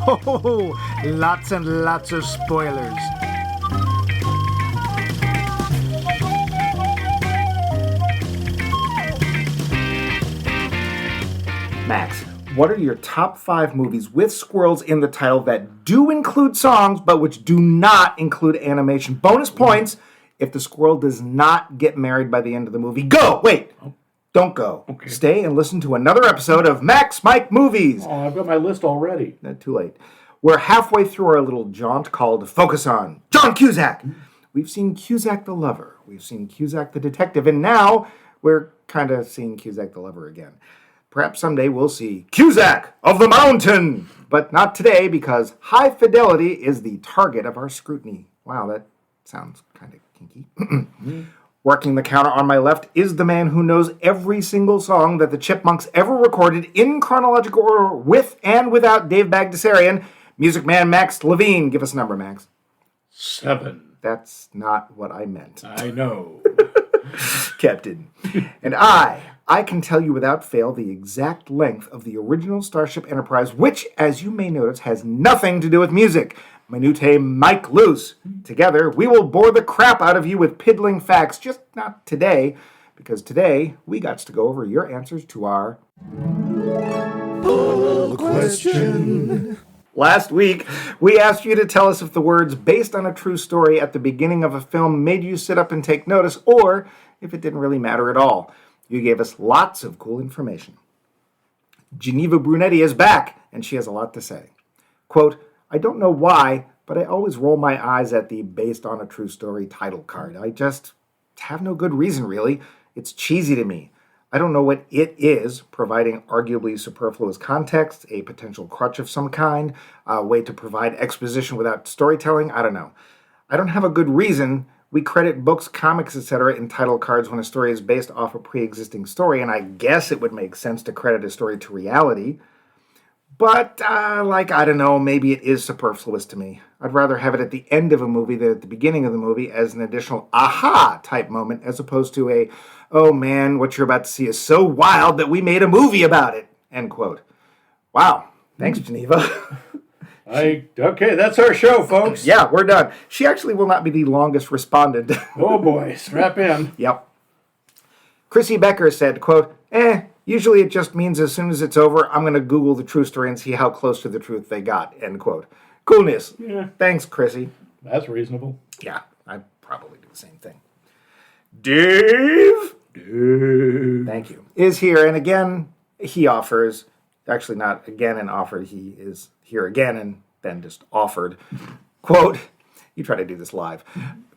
Oh, lots and lots of spoilers. Max, what are your top 5 movies with squirrels in the title that do include songs, but which do not include animation? Bonus points if the squirrel does not get married by the end of the movie. Go! Wait! Don't go. Okay. Stay and listen to another episode of Max Mike Movies. Oh, I've got my list already. Not too late. We're halfway through our little jaunt called Focus on John Cusack. We've seen Cusack the lover. We've seen Cusack the detective. And now we're kind of seeing Cusack the lover again. Perhaps someday we'll see Cusack of the Mountain. But not today because high fidelity is the target of our scrutiny. Wow, that sounds kind of kinky. Working the counter on my left is the man who knows every single song that the Chipmunks ever recorded in chronological order with and without Dave Bagdasarian. Music man Max Levine. Give us a number, Max. 7. That's not what I meant. I know. Captain. And I can tell you without fail the exact length of the original Starship Enterprise, which, as you may notice, has nothing to do with music. Minute Mike Loose. Together, we will bore the crap out of you with piddling facts, just not today, because today we got to go over your answers to our poll question. Last week, we asked you to tell us if the words based on a true story at the beginning of a film made you sit up and take notice, or if it didn't really matter at all. You gave us lots of cool information. Geneva Brunetti is back, and she has a lot to say. Quote, I don't know why, but I always roll my eyes at the based on a true story title card. I just have no good reason, really. It's cheesy to me. I don't know what it is, providing arguably superfluous context, a potential crutch of some kind, a way to provide exposition without storytelling. I don't know. I don't have a good reason. We credit books, comics, etc. in title cards when a story is based off a pre-existing story, and I guess it would make sense to credit a story to reality. But, I don't know, maybe it is superfluous to me. I'd rather have it at the end of a movie than at the beginning of the movie as an additional aha type moment, as opposed to a, oh man, what you're about to see is so wild that we made a movie about it, end quote. Wow. Thanks, Geneva. Okay, that's our show, folks. Yeah, we're done. She actually will not be the longest respondent. Oh boy, strap in. Yep. Chrissy Becker said, quote, usually it just means as soon as it's over, I'm going to Google the true story and see how close to the truth they got, end quote. Coolness. Yeah. Thanks, Chrissy. That's reasonable. Yeah, I'd probably do the same thing. Dave, thank you, is here. And again, he offers, actually not again and offered, he is here again and then just offered. Quote, you try to do this live.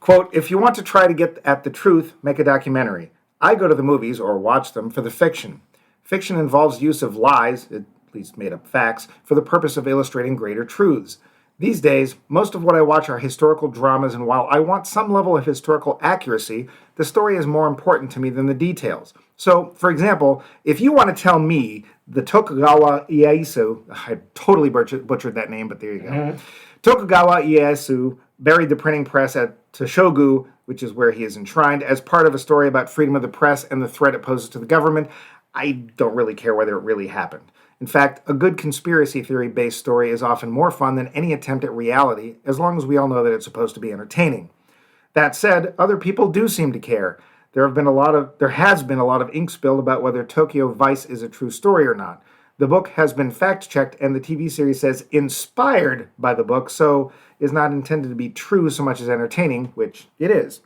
Quote, if you want to try to get at the truth, make a documentary. I go to the movies or watch them for the fiction. Fiction involves use of lies, at least made up facts, for the purpose of illustrating greater truths. These days, most of what I watch are historical dramas, and while I want some level of historical accuracy, the story is more important to me than the details. So, for example, if you want to tell me the Tokugawa Ieyasu, I totally butchered that name, but there you go. Mm-hmm. Tokugawa Ieyasu buried the printing press at Toshogu, which is where he is enshrined, as part of a story about freedom of the press and the threat it poses to the government. I don't really care whether it really happened. In fact, a good conspiracy theory-based story is often more fun than any attempt at reality, as long as we all know that it's supposed to be entertaining. That said, other people do seem to care. There has been a lot of ink spilled about whether Tokyo Vice is a true story or not. The book has been fact-checked, and the TV series says inspired by the book, so is not intended to be true so much as entertaining, which it is.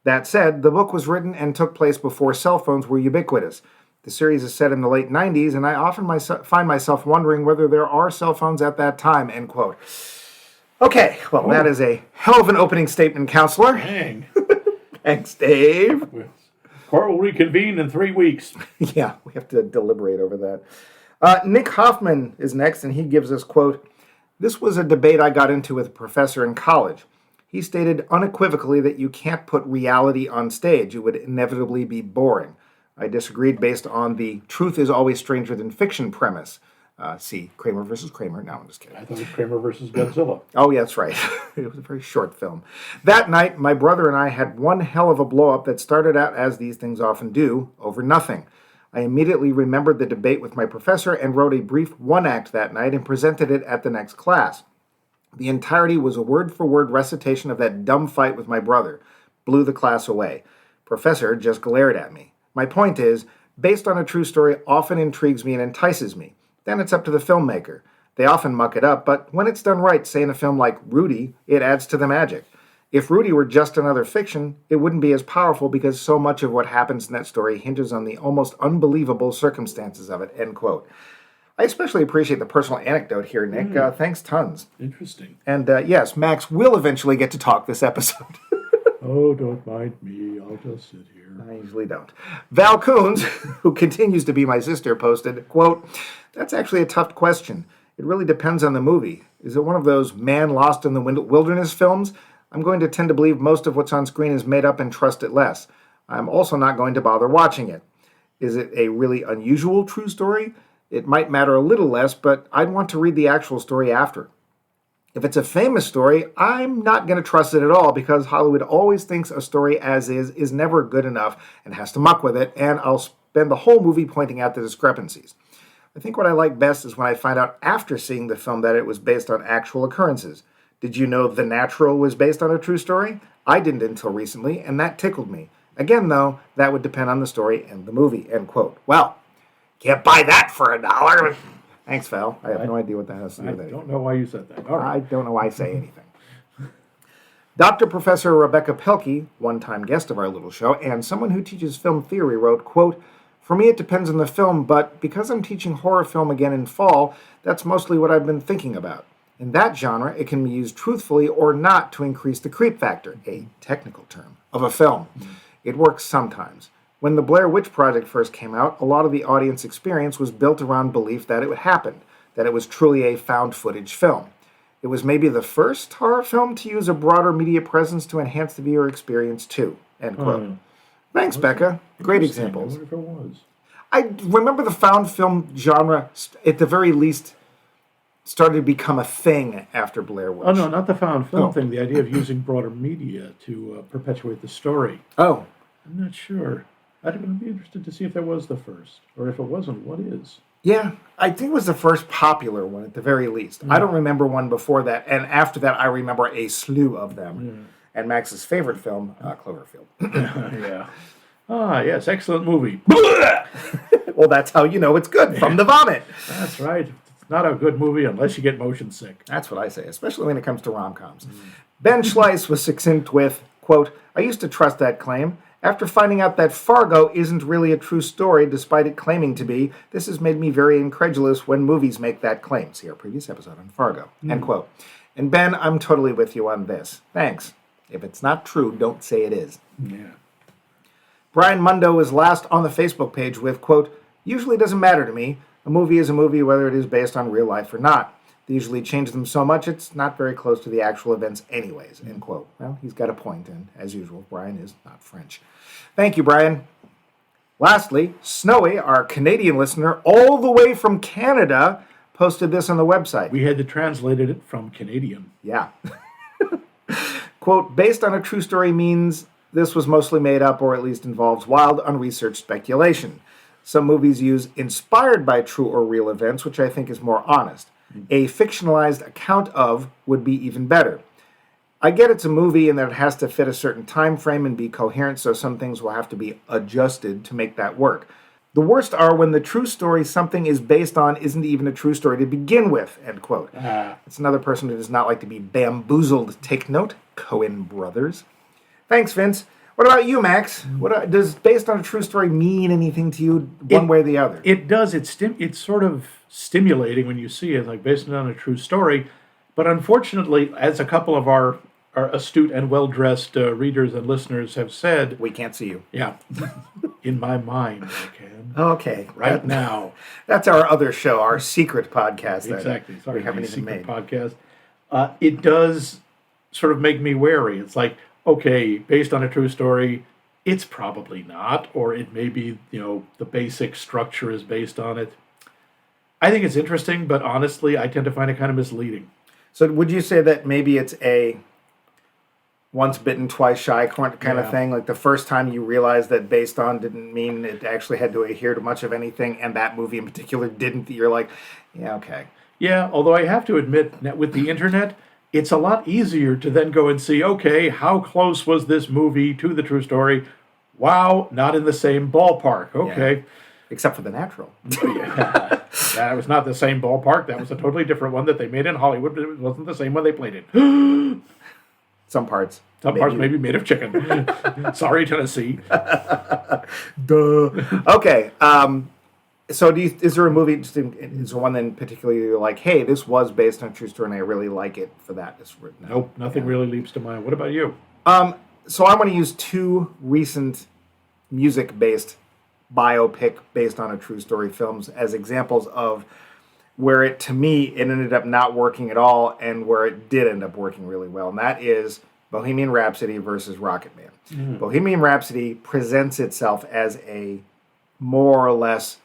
That said, the book was written and took place before cell phones were ubiquitous. The series is set in the late 90s, and I often find myself wondering whether there are cell phones at that time, end quote. Okay, well, that is a hell of an opening statement, counselor. Dang. Thanks, Dave. Court will reconvene in 3 weeks. Yeah, we have to deliberate over that. Nick Hoffman is next, and he gives us, quote, this was a debate I got into with a professor in college. He stated unequivocally that you can't put reality on stage. It would inevitably be boring. I disagreed based on the truth is always stranger than fiction premise. See, Kramer versus Kramer. No, I'm just kidding. I thought it was Kramer versus Godzilla. Oh, yeah, that's right. It was a very short film. That night, my brother and I had one hell of a blow-up that started out, as these things often do, over nothing. I immediately remembered the debate with my professor and wrote a brief one-act that night and presented it at the next class. The entirety was a word-for-word recitation of that dumb fight with my brother. Blew the class away. Professor just glared at me. My point is, based on a true story often intrigues me and entices me. Then it's up to the filmmaker. They often muck it up, but when it's done right, say in a film like Rudy, it adds to the magic. If Rudy were just another fiction, it wouldn't be as powerful because so much of what happens in that story hinges on the almost unbelievable circumstances of it, end quote. I especially appreciate the personal anecdote here, Nick. Thanks tons. Interesting. And yes, Max will eventually get to talk this episode. Oh, don't mind me. I'll just sit here. I usually don't. Val Coons, who continues to be my sister, posted, quote, "That's actually a tough question. It really depends on the movie. Is it one of those man lost in the wilderness films? I'm going to tend to believe most of what's on screen is made up and trust it less. I'm also not going to bother watching it. Is it a really unusual true story? It might matter a little less, but I'd want to read the actual story after. If it's a famous story, I'm not going to trust it at all because Hollywood always thinks a story as is never good enough and has to muck with it, and I'll spend the whole movie pointing out the discrepancies. I think what I like best is when I find out after seeing the film that it was based on actual occurrences. Did you know The Natural was based on a true story? I didn't until recently, and that tickled me. Again, though, that would depend on the story and the movie," end quote. Well, can't buy that for $1. Thanks, Val. I have no idea what that has to do with I anything. don't know why you said that. All right. I don't know why I say anything. Dr. Professor Rebecca Pelkey, one-time guest of our little show, and someone who teaches film theory, wrote, quote, "For me, it depends on the film, but because I'm teaching horror film again in fall, that's mostly what I've been thinking about. In that genre, it can be used truthfully or not to increase the creep factor, a technical term, of a film. It works sometimes. When the Blair Witch Project first came out, a lot of the audience experience was built around belief that it would happen, that it was truly a found footage film. It was maybe the first horror film to use a broader media presence to enhance the viewer experience too," end quote. Thanks, Becca. Great examples. I wonder if it was. I remember the found film genre, at the very least, started to become a thing after Blair Witch. Oh, no, not the found film Oh. thing. The idea of using broader media to perpetuate the story. Oh, I'm not sure. I'd be interested to see if that was the first. Or if it wasn't, what is? yeah. I think it was the first popular one at the very least. I don't remember one before that. And after that, I remember a slew of them. And Max's favorite film, Cloverfield. Yeah. Ah, yes, excellent movie. Well, that's how you know it's good, from the vomit. That's right. It's not a good movie unless you get motion sick. That's what I say, especially when it comes to rom-coms. Ben Schleiss was succinct with, quote, "I used to trust that claim. After finding out that Fargo isn't really a true story, despite it claiming to be, this has made me very incredulous when movies make that claim." See our previous episode on Fargo, end quote. And Ben, I'm totally with you on this. Thanks. If it's not true, don't say it is. Yeah. Brian Mundo was last on the Facebook page with, quote, "Usually doesn't matter to me. A movie is a movie whether it is based on real life or not. They usually change them so much it's not very close to the actual events anyways," end quote. Well, he's got a point, and as usual, Brian is not French. Thank you, Brian. Lastly, Snowy, our Canadian listener, all the way from Canada, posted this on the website. We had to translate it from Canadian. Yeah. Quote, "Based on a true story means this was mostly made up or at least involves wild, unresearched speculation. Some movies use inspired by true or real events, which I think is more honest. A fictionalized account of would be even better. I get it's a movie and that it has to fit a certain time frame and be coherent, so some things will have to be adjusted to make that work. The worst are when the true story something is based on isn't even a true story to begin with," end quote. It's another person who does not like to be bamboozled. Take note, Coen brothers. Thanks, Vince. What about you, Max? Does based on a true story mean anything to you one way or the other? It does. It's sort of stimulating when you see it, like based on a true story. But unfortunately, as a couple of our astute and well-dressed readers and listeners have said, We can't see you. yeah, in my mind, I can. Okay. Right now. That's our other show, our secret podcast. that Exactly. Sorry, we haven't even secret made. podcast. It does sort of make me wary. It's like, okay, based on a true story, it's probably not, or it may be, the basic structure is based on it. I think it's interesting, but honestly, I tend to find it kind of misleading. So would you say that maybe it's once bitten, twice shy kind of thing. Like the first time you realized that based on didn't mean it actually had to adhere to much of anything, and that movie in particular didn't. You're like, yeah, okay. Yeah, although I have to admit, with the internet, it's a lot easier to then go and see, okay, how close was this movie to the true story? Wow, not in the same ballpark. Okay. Yeah. Except for The Natural. Yeah. That was not the same ballpark. That was a totally different one that they made in Hollywood, but it wasn't the same one they played in. Some parts. Some parts may be made of chicken. Sorry, Tennessee. Duh. Okay. So is there a movie, is there one in particular you're like, hey, this was based on a true story and I really like it for that? Nope, nothing really leaps to mind. What about you? So I want to use two recent music-based biopic based on a true story films as examples of where it ended up not working at all and where it did end up working really well. And that is Bohemian Rhapsody versus Rocket Man. Bohemian Rhapsody presents itself as a more or less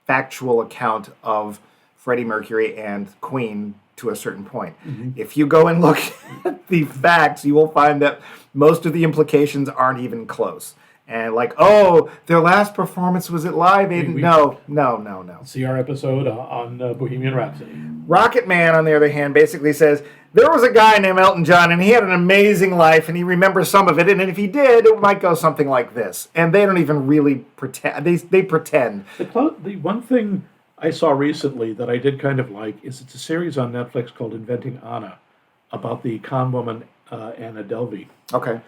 factual account of Freddie Mercury and Queen to a certain point. If you go and look at the facts, you will find that most of the implications aren't even close. And like, oh, their last performance was at Live Aid. No. See our episode on Bohemian Rhapsody. Rocket Man, on the other hand, basically says, there was a guy named Elton John, and he had an amazing life, and he remembers some of it, and if he did, it might go something like this. And they don't even really pretend. They pretend. The one thing I saw recently that I did kind of like is it's a series on Netflix called Inventing Anna about the con woman Anna Delvey. Okay.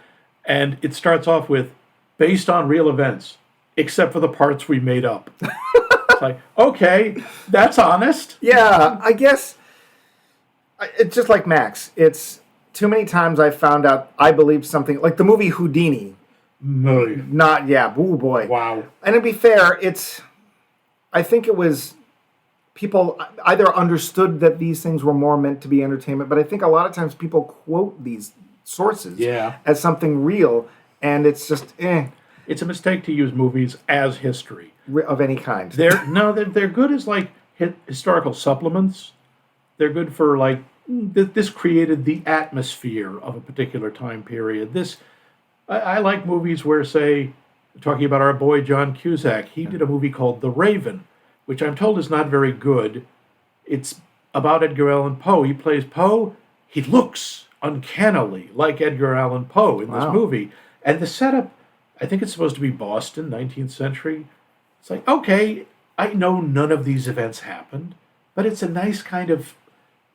And it starts off with, based on real events, except for the parts we made up. It's like, okay, that's honest. Yeah, I guess it's just like Max. It's too many times I found out I believed something, like the movie Houdini. Oh boy. Wow. And to be fair, I think it was people either understood that these things were more meant to be entertainment, but I think a lot of times people quote these sources as something real. And it's just, It's a mistake to use movies as history. Of any kind. They're good as like historical supplements. They're good for like, this created the atmosphere of a particular time period. I like movies where, say, talking about our boy John Cusack, he did a movie called The Raven, which I'm told is not very good. It's about Edgar Allan Poe. He plays Poe. He looks uncannily like Edgar Allan Poe in this movie. And the setup, I think it's supposed to be Boston, 19th century. It's like, okay, I know none of these events happened, but it's a nice kind of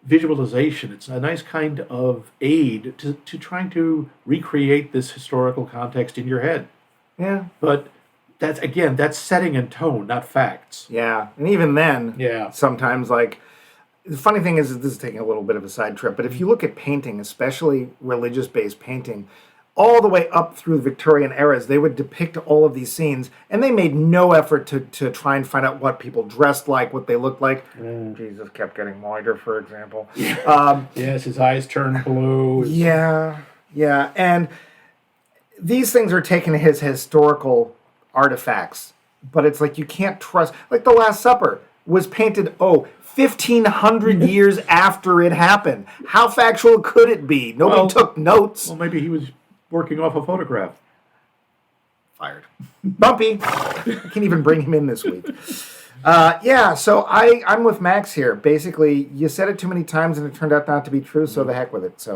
visualization. It's a nice kind of aid to trying to recreate this historical context in your head. Yeah. But that's setting and tone, not facts. Yeah. And even then, sometimes, like, the funny thing is, this is taking a little bit of a side trip, but if you look at painting, especially religious-based painting, all the way up through the Victorian eras, they would depict all of these scenes, and they made no effort to try and find out what people dressed like, what they looked like. Jesus kept getting whiter, for example. Yes, his eyes turned blue. Yeah. And these things are taken as historical artifacts, but it's like you can't trust. Like The Last Supper was painted, 1,500 years after it happened. How factual could it be? Nobody took notes. Well, maybe he was working off a photograph. Fired. Bumpy. I can't even bring him in this week. So I'm with Max here. Basically, you said it too many times and it turned out not to be true, so the heck with it.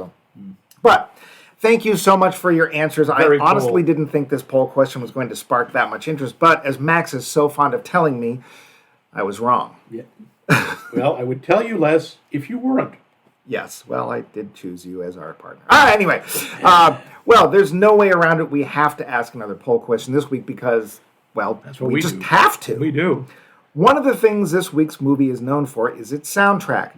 But thank you so much for your answers. Very I honestly didn't think this poll question was going to spark that much interest, but as Max is so fond of telling me, I was wrong. Yeah. Well, I would tell you less if you weren't. Yes, well, I did choose you as our partner. Anyway, there's no way around it. We have to ask another poll question this week because, we just have to. We do. One of the things this week's movie is known for is its soundtrack.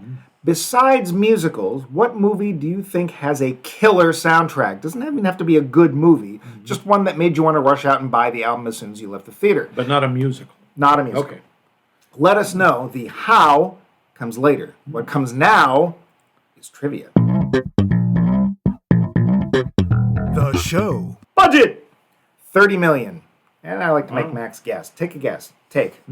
Besides musicals, what movie do you think has a killer soundtrack? Doesn't even have to be a good movie, just one that made you want to rush out and buy the album as soon as you left the theater. But not a musical. Not a musical. Okay. Let us know. The how comes later. What comes now is trivia. The show. Budget! $30 million. And I like to make Max guess. Take a guess. Take.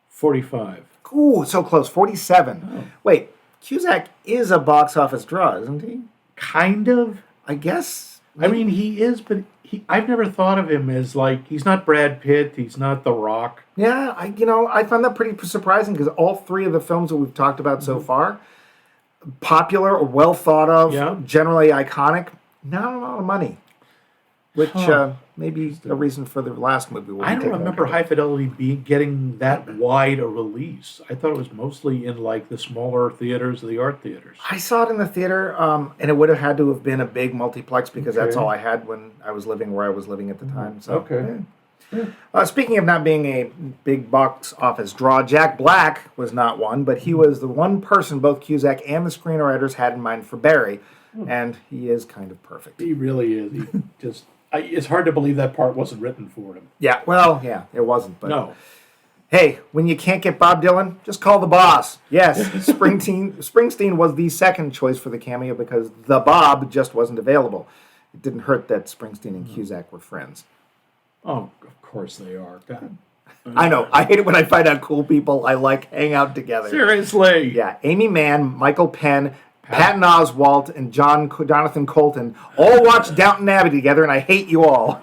45. Ooh, so close. 47. Wait, Cusack is a box office draw, isn't he? Kind of. I guess. I mean, he is, but I've never thought of him as like, he's not Brad Pitt, he's not The Rock. Yeah, I found that pretty surprising because all three of the films that we've talked about so far, popular or well thought of, generally iconic, not a lot of money. Which may be a reason for the last movie. I don't remember High Fidelity getting that wide a release. I thought it was mostly in like the smaller theaters, the art theaters. I saw it in the theater, and it would have had to have been a big multiplex because that's all I had when I was living where I was living at the time. So, speaking of not being a big box office draw, Jack Black was not one, but he was the one person both Cusack and the screenwriters had in mind for Barry, and he is kind of perfect. He really is. He just... it's hard to believe that part wasn't written for him. Yeah, well, yeah, it wasn't. But no. Hey, when you can't get Bob Dylan, just call the boss. Yes, Springsteen was the second choice for the cameo because the Bob just wasn't available. It didn't hurt that Springsteen and Cusack were friends. Oh, of course they are. God. I know. I hate it when I find out cool people I like hang out together. Seriously. Yeah, Amy Mann, Michael Penn, Patton Oswalt, and Jonathan Colton all watched Downton Abbey together, and I hate you all.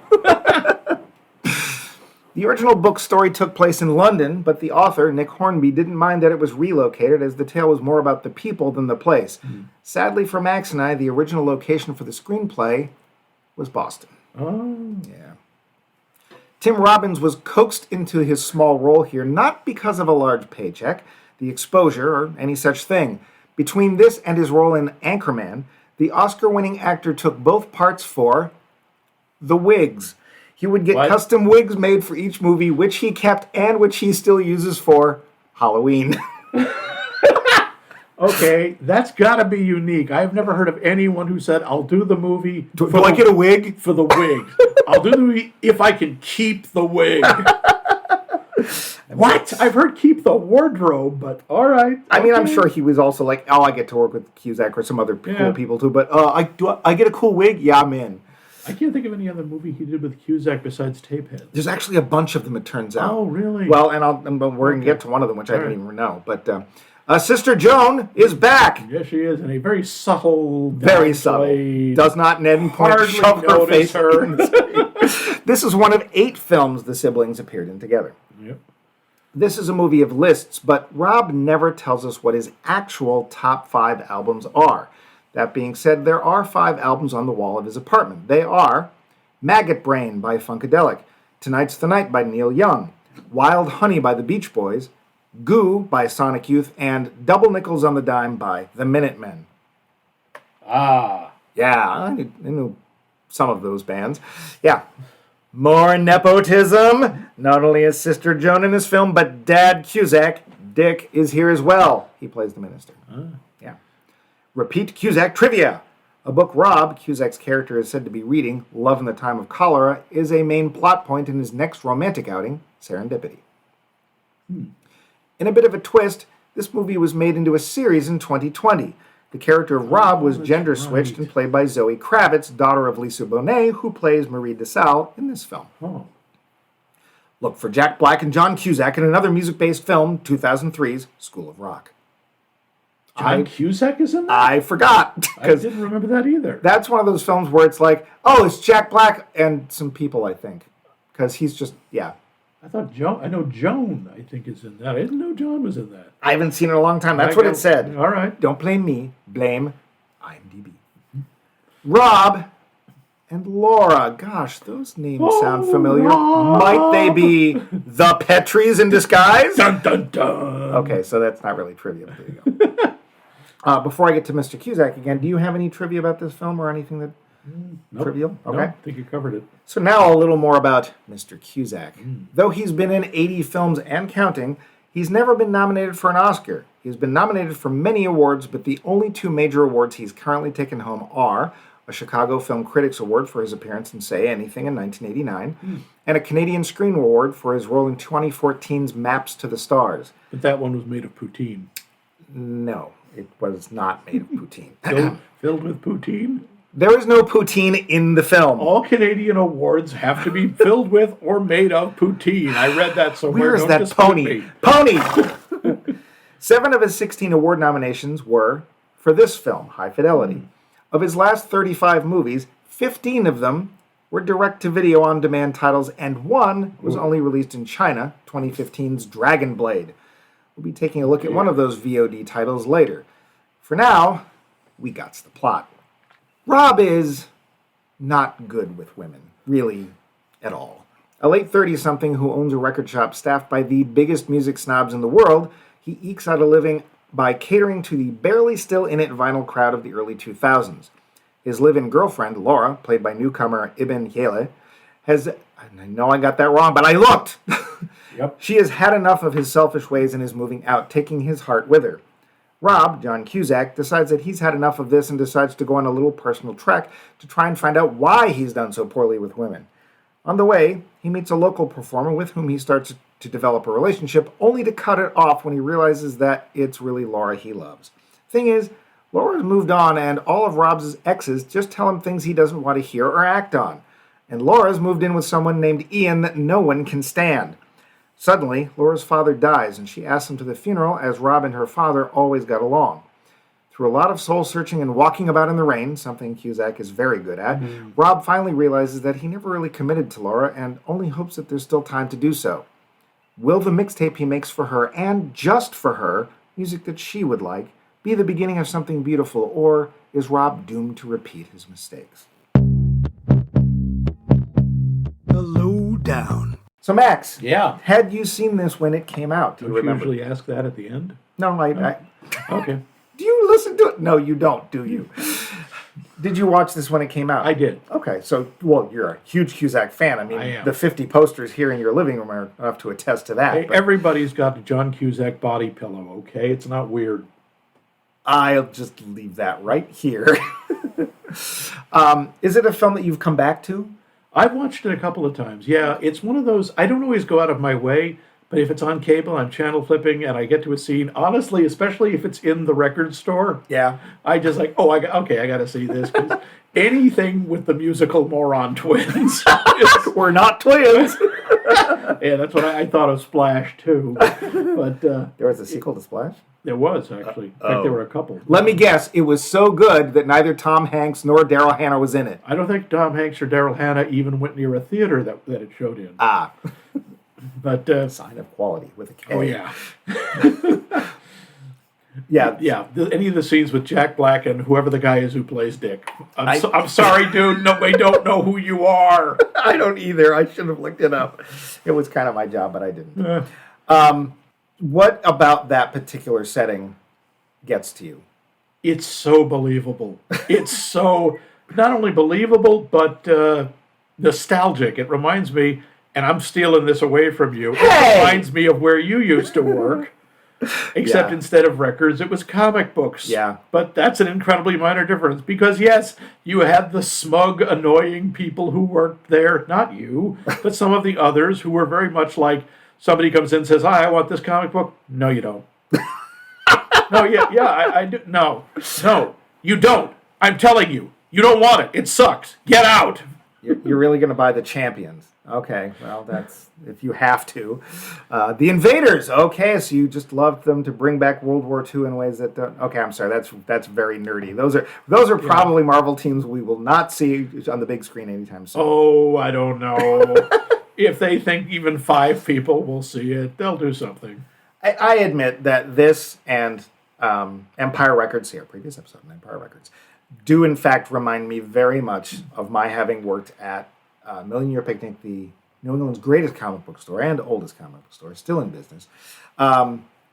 The original book story took place in London, but the author, Nick Hornby, didn't mind that it was relocated, as the tale was more about the people than the place. Sadly for Max and I, the original location for the screenplay was Boston. Oh. Yeah. Tim Robbins was coaxed into his small role here, not because of a large paycheck, the exposure, or any such thing. Between this and his role in Anchorman, the Oscar-winning actor took both parts for the wigs. He would get custom wigs made for each movie, which he kept and which he still uses for Halloween. Okay, that's got to be unique. I've never heard of anyone who said, I'll do the movie. Do I get a wig? For the wig. I'll do the movie if I can keep the wig. What? I've heard keep the wardrobe, but all right. I mean, I'm sure he was also like, oh, I get to work with Cusack or some other cool people too, but I get a cool wig? Yeah, I'm in. I can't think of any other movie he did with Cusack besides Tapehead. There's actually a bunch of them, it turns out. Oh, really? Well, and we're going to get to one of them, which I didn't even know. But Sister Joan is back. Yes, she is, and a very subtle, very subtle. Does not in any point shove her face in the This is one of 8 films the siblings appeared in together. Yep. This is a movie of lists, but Robb never tells us what his actual top 5 albums are. That being said, there are 5 albums on the wall of his apartment. They are Maggot Brain by Funkadelic, Tonight's the Night by Neil Young, Wild Honey by the Beach Boys, Goo by Sonic Youth, and Double Nickels on the Dime by the Minutemen. Ah. Yeah, I knew some of those bands. Yeah. More nepotism. Not only is Sister Joan in this film, but Dad Cusack, Dick, is here as well. He plays the minister. Yeah. Repeat Cusack trivia. A book Robb, Cusack's character, is said to be reading, Love in the Time of Cholera, is a main plot point in his next romantic outing, Serendipity. In a bit of a twist, this movie was made into a series in 2020. The character of Robb was gender switched and played by Zoe Kravitz, daughter of Lisa Bonet, who plays Marie DeSalle in this film. Oh. Look for Jack Black and John Cusack in another music-based film, 2003's School of Rock. John Cusack is in that? I forgot. I didn't remember that either. That's one of those films where it's like, oh, it's Jack Black and some people, I think. Because he's just, yeah. I know Joan, I think, is in that. I didn't know John was in that. I haven't seen it in a long time. That's what it said. All right. Don't blame me. Blame IMDb. Robb and Laura. Gosh, those names sound familiar. Robb. Might they be the Petries in disguise? Dun, dun, dun. Okay, so that's not really trivia. There you go. Before I get to Mr. Cusack again, do you have any trivia about this film or anything that... Nope. Trivial? Okay. Nope, I think you covered it. So now a little more about Mr. Cusack. Though he's been in 80 films and counting, he's never been nominated for an Oscar. He's been nominated for many awards, but the only 2 major awards he's currently taken home are a Chicago Film Critics Award for his appearance in Say Anything in 1989, and a Canadian Screen Award for his role in 2014's Maps to the Stars. But that one was made of poutine. No, it was not made of poutine. Filled with poutine? There is no poutine in the film. All Canadian awards have to be filled with or made of poutine. I read that somewhere. Where is that pony? Pony! 7 of his 16 award nominations were for this film, High Fidelity. Of his last 35 movies, 15 of them were direct-to-video on-demand titles, and one was only released in China, 2015's Dragon Blade. We'll be taking a look at one of those VOD titles later. For now, we got the plot. Robb is not good with women, really, at all. A late 30-something who owns a record shop staffed by the biggest music snobs in the world, he ekes out a living by catering to the barely still in it vinyl crowd of the early 2000s. His live-in girlfriend, Laura, played by newcomer Ibn Yele, I know I got that wrong, but I looked! Yep. She has had enough of his selfish ways and is moving out, taking his heart with her. Robb, John Cusack, decides that he's had enough of this and decides to go on a little personal trek to try and find out why he's done so poorly with women. On the way, he meets a local performer with whom he starts to develop a relationship, only to cut it off when he realizes that it's really Laura he loves. Thing is, Laura's moved on, and all of Robb's exes just tell him things he doesn't want to hear or act on. And Laura's moved in with someone named Ian that no one can stand. Suddenly, Laura's father dies, and she asks him to the funeral, as Robb and her father always got along. Through a lot of soul-searching and walking about in the rain, something Cusack is very good at, Robb finally realizes that he never really committed to Laura and only hopes that there's still time to do so. Will the mixtape he makes for her, and just for her, music that she would like, be the beginning of something beautiful, or is Robb doomed to repeat his mistakes? The Lowdown. So, Max, Yeah. had you seen this when it came out? Do you Don't you remember? usually ask that at the end? No, I Okay. do you listen to it? No, you don't, do you? Did you watch this when it came out? I did. Okay, so, well, you're a huge Cusack fan. I mean, I am. the 50 posters here in your living room are enough to attest to that. Hey, but everybody's got a John Cusack body pillow, okay? It's not weird. I'll just leave that right here. Is it a film that you've come back to? I've watched it a couple of times. Yeah, it's one of those, I don't always go out of my way, but if it's on cable, I'm channel flipping and I get to a scene, honestly, especially if it's in the record store, Yeah. I just like, I got to see this. 'Cause anything with the musical moron twins. We're not twins. Yeah, that's what I thought of Splash, too. But There was a sequel to Splash? there was, actually. In fact, there were a couple. Let me guess, it was so good that neither Tom Hanks nor Daryl Hannah was in it. I don't think Tom Hanks or Daryl Hannah even went near a theater that it showed in. Ah, But, sign of quality with a K. oh, yeah. Yeah. Yeah, any of the scenes with Jack Black and whoever the guy is who plays Dick. I'm sorry, dude. No, we don't know who you are. I don't either. I should have looked it up. It was kind of my job, but I didn't. What about that particular setting gets to you? It's so believable. It's so not only believable, but nostalgic. It reminds me, and I'm stealing this away from you, Hey! It reminds me of where you used to work. Except Yeah. instead of records, it was comic books. Yeah. But that's an incredibly minor difference because, yes, you had the smug, annoying people who worked there. Not you, but some of the others who were very much like somebody comes in and says, "Hi, I want this comic book." No, you don't. No, I do. No, you don't. I'm telling you, you don't want it. It sucks. Get out. You're really going to buy the Champions. Okay, well, that's if you have to. The Invaders. Okay, so you just loved them to bring back World War II in ways that don't. Okay, I'm sorry. That's very nerdy. Those are probably Marvel teams we will not see on the big screen anytime soon. Oh, I don't know. If they think even 5 people will see it, they'll do something. I admit that this and Empire Records, here, previous episode on Empire Records, do in fact remind me very much of my having worked at Million Year Picnic, the New England's greatest comic book store and oldest comic book store, still in business,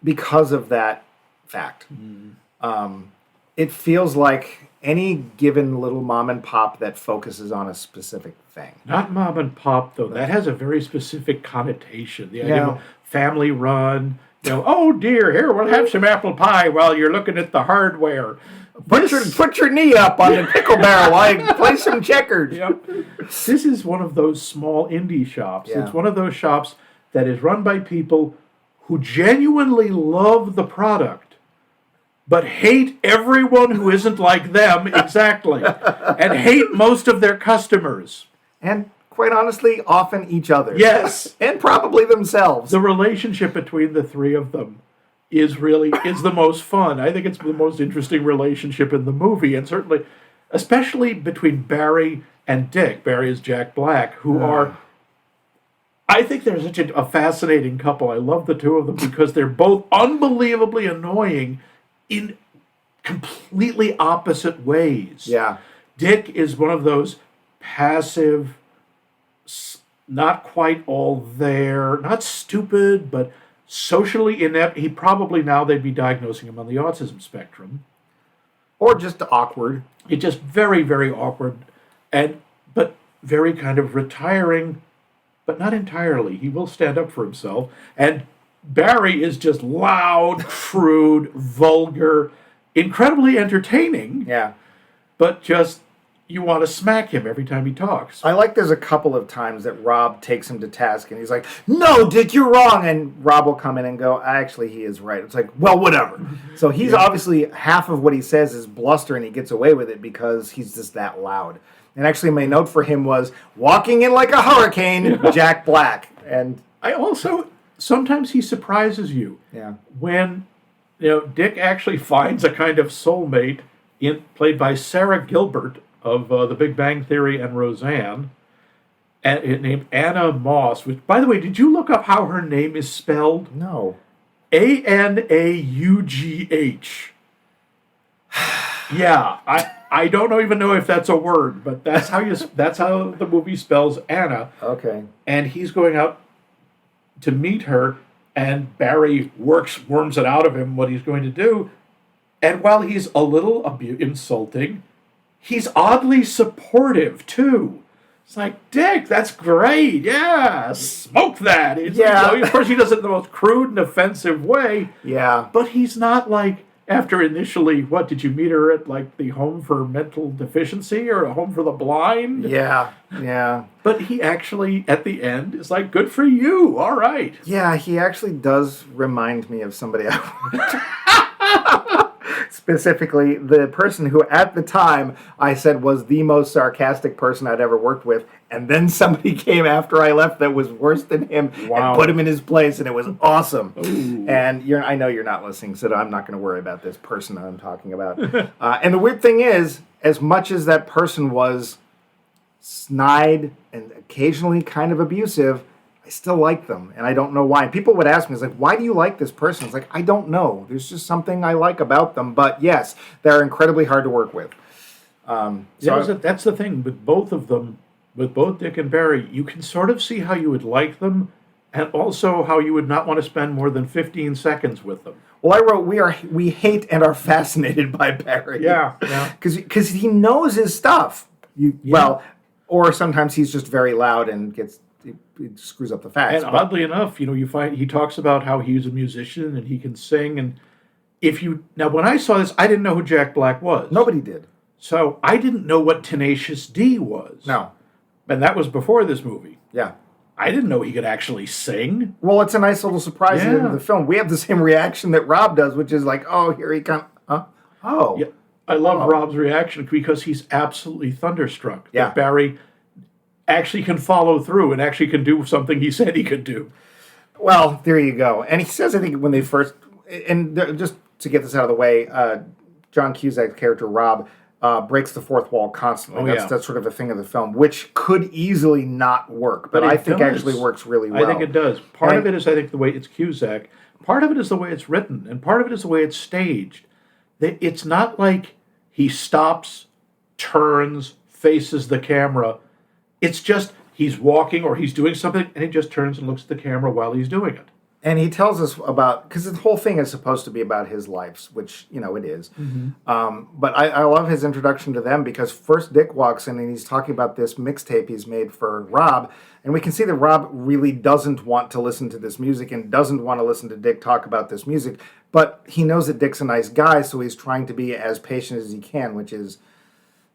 because of that fact. It feels like any given little mom and pop that focuses on a specific thing. Not mom and pop, though. That has a very specific connotation. The idea Yeah. of family run. Oh dear, here, we'll have some apple pie while you're looking at the hardware. Put your knee up on the pickle barrel while you play some checkers. Yep. This is one of those small indie shops. Yeah. It's one of those shops that is run by people who genuinely love the product, but hate everyone who isn't like them exactly, and hate most of their customers. And quite honestly, often each other. Yes. And probably themselves. The relationship between the three of them is the most fun. I think it's the most interesting relationship in the movie, and certainly especially between Barry and Dick. Barry is Jack Black, who are, I think they're such a fascinating couple. I love the two of them because they're both unbelievably annoying in completely opposite ways. Yeah. Dick is one of those passive, not quite all there, not stupid, but socially inept. He probably now they'd be diagnosing him on the autism spectrum. Or just awkward. It's just very, very awkward, but very kind of retiring, but not entirely. He will stand up for himself. And Barry is just loud, crude, vulgar, incredibly entertaining. Yeah. But just, you want to smack him every time he talks. I like there's a couple of times that Robb takes him to task and he's like, "No, Dick, you're wrong." And Robb will come in and go, "Actually, he is right." It's like, well, whatever. So he's obviously, half of what he says is bluster and he gets away with it because he's just that loud. And actually my note for him was, walking in like a hurricane, Jack Black. And I also, sometimes he surprises you. yeah. When, Dick actually finds a kind of soulmate played by Sarah Gilbert of The Big Bang Theory and Roseanne, named Anna Moss, which, by the way, did you look up how her name is spelled? No. Anaugh. Yeah, I don't even know if that's a word, but that's how the movie spells Anna. Okay. And he's going out to meet her, and Barry worms it out of him what he's going to do. And while he's a little insulting, he's oddly supportive, too. It's like, "Dick, that's great. Yeah, smoke that." Of course, he does it in the most crude and offensive way. Yeah. But he's not like, after initially, what, did you meet her at, like, the home for mental deficiency or a home for the blind? Yeah. Yeah. But he actually, at the end, is like, "Good for you. All right." Yeah, he actually does remind me of somebody specifically the person who at the time I said was the most sarcastic person I'd ever worked with, and then somebody came after I left that was worse than him and put him in his place, and it was awesome. Ooh. And I know you're not listening, so I'm not going to worry about this person that I'm talking about. And the weird thing is, as much as that person was snide and occasionally kind of abusive, I still like them, and I don't know why. And people would ask me, it's like, "Why do you like this person?" It's like, I don't know. There's just something I like about them. But yes, they're incredibly hard to work with. That's the thing with both of them, with both Dick and Barry. You can sort of see how you would like them, and also how you would not want to spend more than 15 seconds with them. Well, I wrote, we hate and are fascinated by Barry. Yeah. Because he knows his stuff. Well, or sometimes he's just very loud and it screws up the facts. And oddly enough, you find he talks about how he's a musician and he can sing. And now when I saw this, I didn't know who Jack Black was. Nobody did. So I didn't know what Tenacious D was. No. And that was before this movie. Yeah. I didn't know he could actually sing. Well, it's a nice little surprise at the end of the film. We have the same reaction that Robb does, which is like, "Oh, here he comes." Huh? Oh. Yeah. I love Robb's reaction because he's absolutely thunderstruck. Yeah. That Barry actually can follow through and actually can do something he said he could do. Well, there you go. And he says, I think, when they first, and just to get this out of the way, John Cusack's character, Robb, breaks the fourth wall constantly. That's sort of a thing of the film, which could easily not work, but I think actually works really well. I think it does. Part of it is, I think, the way it's Cusack. Part of it is the way it's written, and part of it is the way it's staged. It's not like he stops, turns, faces the camera. It's just he's walking or he's doing something, and he just turns and looks at the camera while he's doing it. And he tells us about, because the whole thing is supposed to be about his lives, which, it is. Mm-hmm. But I love his introduction to them, because first Dick walks in and he's talking about this mixtape he's made for Robb. And we can see that Robb really doesn't want to listen to this music and doesn't want to listen to Dick talk about this music. But he knows that Dick's a nice guy, so he's trying to be as patient as he can, which is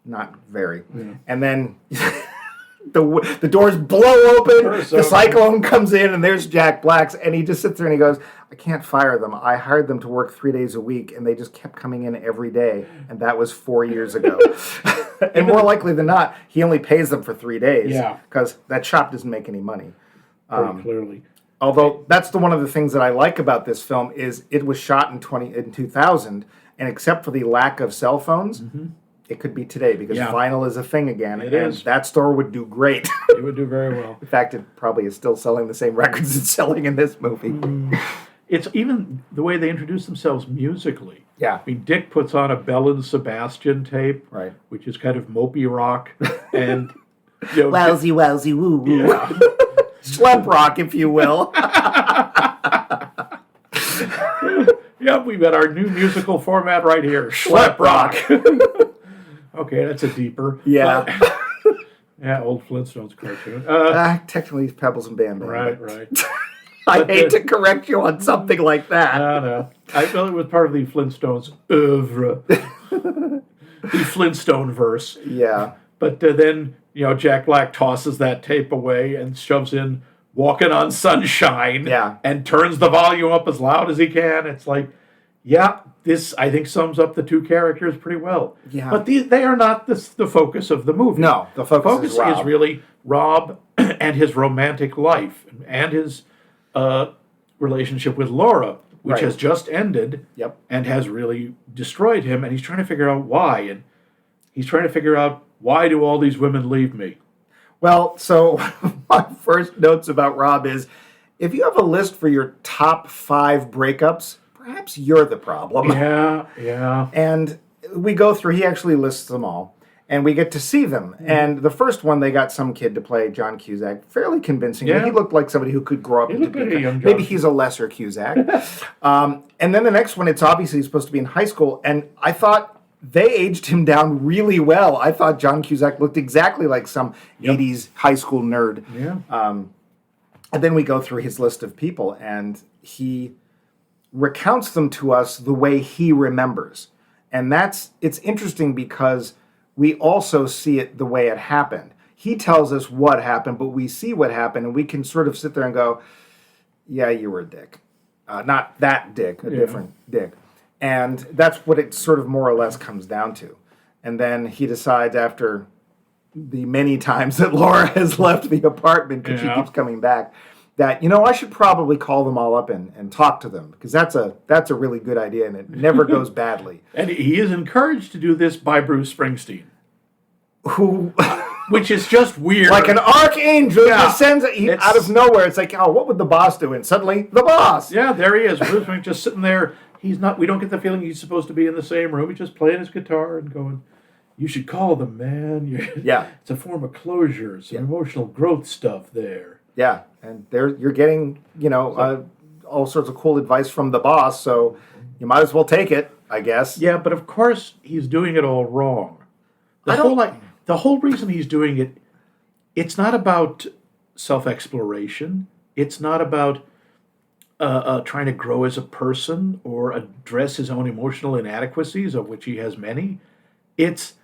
not very. Yeah. And then... The doors blow open, the cyclone comes in, and there's Jack Black's, and he just sits there and he goes, "I can't fire them. I hired them to work 3 days a week, and they just kept coming in every day, and that was 4 years ago." And more likely than not, he only pays them for 3 days, because that shop doesn't make any money. Very clearly. Although that's one of the things that I like about this film is it was shot in 2000, and except for the lack of cell phones, it could be today because vinyl is a thing again. It is. That store would do great. It would do very well. In fact, it probably is still selling the same records it's selling in this movie. It's even the way they introduce themselves musically. Yeah. I mean, Dick puts on a Bell and Sebastian tape, Right. which is kind of mopey rock, and Wowsy, wowsy, woo, woo. Yeah. Schlep rock, if you will. Yep, we've got our new musical format right here. Schlep rock. Okay, that's a deeper. Yeah. Yeah, old Flintstones cartoon. Technically, it's Pebbles and Bam Bam. Right. I hate to correct you on something like that. No. I felt it was part of the Flintstones oeuvre. The Flintstone verse. Yeah. But then, Jack Black tosses that tape away and shoves in Walking on Sunshine. Yeah. And turns the volume up as loud as he can. It's like, this, I think, sums up the two characters pretty well. Yeah. But they are not the focus of the movie. No, the focus is Robb. really Robb and his romantic life and his relationship with Laura, which Right. has just ended and has really destroyed him. And he's trying to figure out why. And he's trying to figure out, why do all these women leave me? Well, so my first notes about Robb is, if you have a list for your top 5 breakups, perhaps you're the problem. Yeah. And we go through, he actually lists them all, and we get to see them. And the first one, they got some kid to play John Cusack, fairly convincingly. Yeah. He looked like somebody who could grow up into looked like a young maybe John. he's a lesser Cusack. And then the next one, it's obviously supposed to be in high school, and I thought they aged him down really well. I thought John Cusack looked exactly like some 80s high school nerd. Yeah. And then we go through his list of people, and he recounts them to us the way he remembers. And it's interesting because we also see it the way it happened. He tells us what happened, but we see what happened, and we can sort of sit there and go, yeah, you were a dick. Not that dick, a different dick. And that's what it sort of more or less comes down to. And then he decides, after the many times that Laura has left the apartment because she keeps coming back, that, I should probably call them all up and talk to them, because that's a really good idea, and it never goes badly. And he is encouraged to do this by Bruce Springsteen. Who, which is just weird. like an archangel, descends out of nowhere. It's like, oh, what would the boss do? And suddenly, the boss. Yeah, there he is. Bruce Springsteen just sitting there. We don't get the feeling he's supposed to be in the same room. He's just playing his guitar and going, you should call them, man. It's a form of closure, some emotional growth stuff there. Yeah, and you're getting, all sorts of cool advice from the boss, so you might as well take it, I guess. Yeah, but of course he's doing it all wrong. The whole reason he's doing it, it's not about self-exploration. It's not about trying to grow as a person or address his own emotional inadequacies, of which he has many. It's,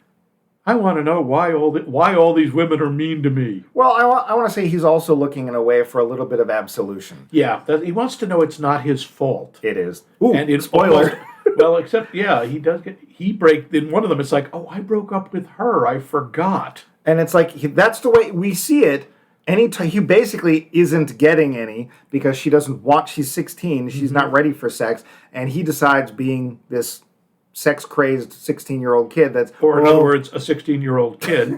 I want to know why all these women are mean to me. Well, I want to say he's also looking in a way for a little bit of absolution. Yeah, he wants to know it's not his fault. It is. Ooh, and it's spoiler. Well, except, he does in one of them, it's like, oh, I broke up with her, I forgot. And it's like, that's the way we see it. He basically isn't getting any because she doesn't want, she's 16, she's not ready for sex, and he decides, being this sex-crazed 16-year-old kid that's... Or in other words, a 16-year-old kid.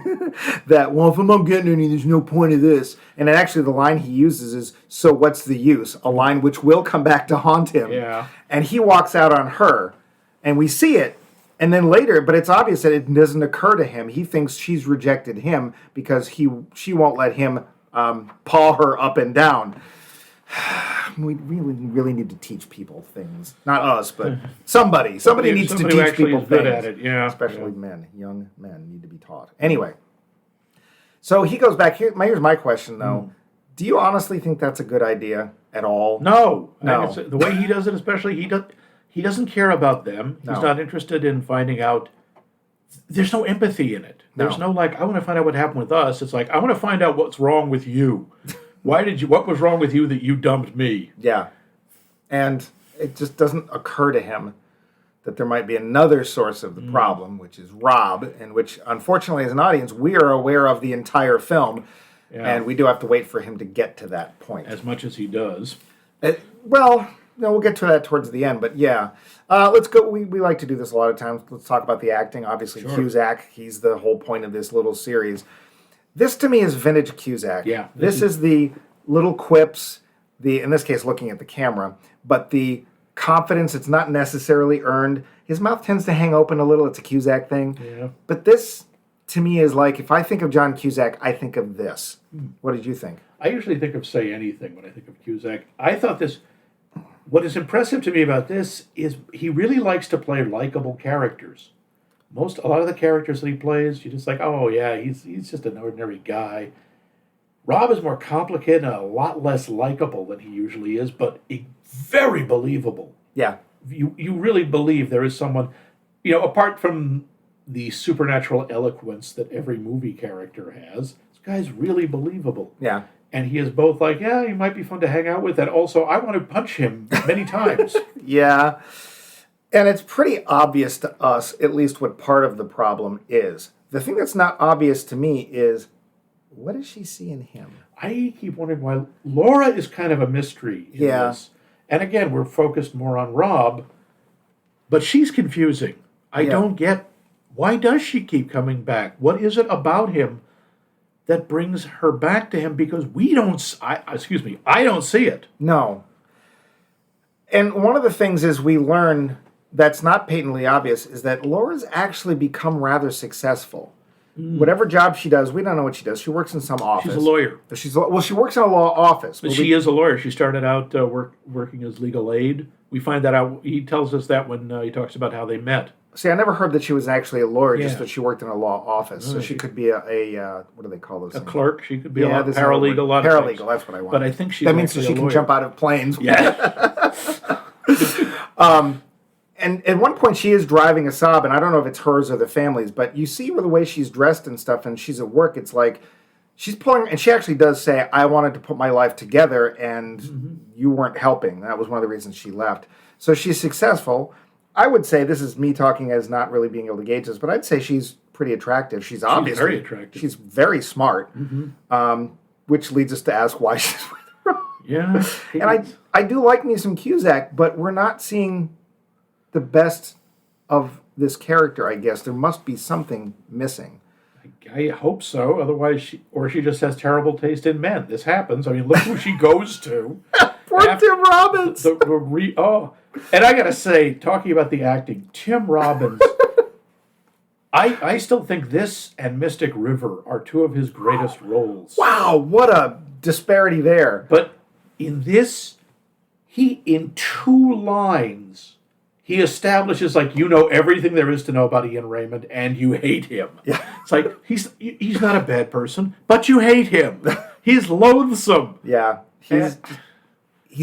that, well, if I'm not getting any, there's no point of this. And then actually the line he uses is, so what's the use? A line which will come back to haunt him. Yeah. And he walks out on her, and we see it. And then later, but it's obvious that it doesn't occur to him. He thinks she's rejected him because she won't let him paw her up and down. We really need to teach people things. Not us, but somebody needs to teach people good things. at it. Yeah, especially men. Young men need to be taught. Anyway, so he goes back here. Here's my question, though. Do you honestly think that's a good idea at all? No. No. The way he does it, especially, he doesn't care about them. No. He's not interested in finding out. There's no empathy in it. There's no I want to find out what happened with us. It's like, I want to find out what's wrong with you. What was wrong with you that you dumped me? Yeah. And it just doesn't occur to him that there might be another source of the problem, which is Robb, and which, unfortunately, as an audience, we are aware of the entire film, and we do have to wait for him to get to that point. As much as he does. Well, no, we'll get to that towards the end, but yeah. Let's go. We like to do this a lot of times. Let's talk about the acting. Obviously, Sure. Cusack, he's the whole point of this little series. This, to me, is vintage Cusack. Yeah. This is the little quips, in this case, looking at the camera, but the confidence, it's not necessarily earned. His mouth tends to hang open a little. It's a Cusack thing. Yeah. But this, to me, is like, if I think of John Cusack, I think of this. What did you think? I usually think of Say Anything when I think of Cusack. I thought this, what is impressive to me about this is he really likes to play likable characters. A lot of the characters that he plays, you're just like, oh yeah, he's just an ordinary guy. Robb is more complicated and a lot less likable than he usually is, but very believable. Yeah. You really believe there is someone, apart from the supernatural eloquence that every movie character has, this guy's really believable. Yeah. And he is both like, yeah, he might be fun to hang out with, and also I want to punch him many times. Yeah. And it's pretty obvious to us, at least what part of the problem is. The thing that's not obvious to me is, what does she see in him? I keep wondering why Laura is kind of a mystery in this. And again, we're focused more on Robb, but she's confusing. I don't get, why does she keep coming back? What is it about him that brings her back to him? Because I don't see it. No. And one of the things is we learn that's not patently obvious is that Laura's actually become rather successful. Whatever job she does, we don't know what she does. She works in some office. She's a lawyer. She works in a law office. But she is a lawyer. She started out working as legal aid. We find that out. He tells us that when he talks about how they met. See, I never heard that she was actually a lawyer, Yeah. just that she worked in a law office. So she could be a what do they call those A thing? clerk. She could be a there's another word. paralegal. A lot of things. Paralegal, that's what I want. But I think she's that means that actually she a can lawyer. jump out of planes. Yeah. And at one point, she is driving a Saab, and I don't know if it's hers or the family's, but you see the way she's dressed and stuff, and she's at work. It's like she's pulling, and she actually does say, "I wanted to put my life together, and you weren't helping." That was one of the reasons she left. So she's successful. I would say, this is me talking as not really being able to gauge this, but I'd say she's pretty attractive. She's obviously very attractive. She's very smart, which leads us to ask why she's with Robb. Yeah. And I do like me some Cusack, but we're not seeing the best of this character, I guess. There must be something missing. I hope so. Otherwise, she just has terrible taste in men. This happens. I mean, look who she goes to. Poor Tim Robbins. And I got to say, talking about the acting, Tim Robbins, I still think this and Mystic River are two of his greatest roles. Wow, what a disparity there. But in this, in 2 lines, he establishes, like, you know everything there is to know about Ian Raymond, and you hate him. Yeah. It's like, he's not a bad person, but you hate him. He's loathsome. Yeah, he's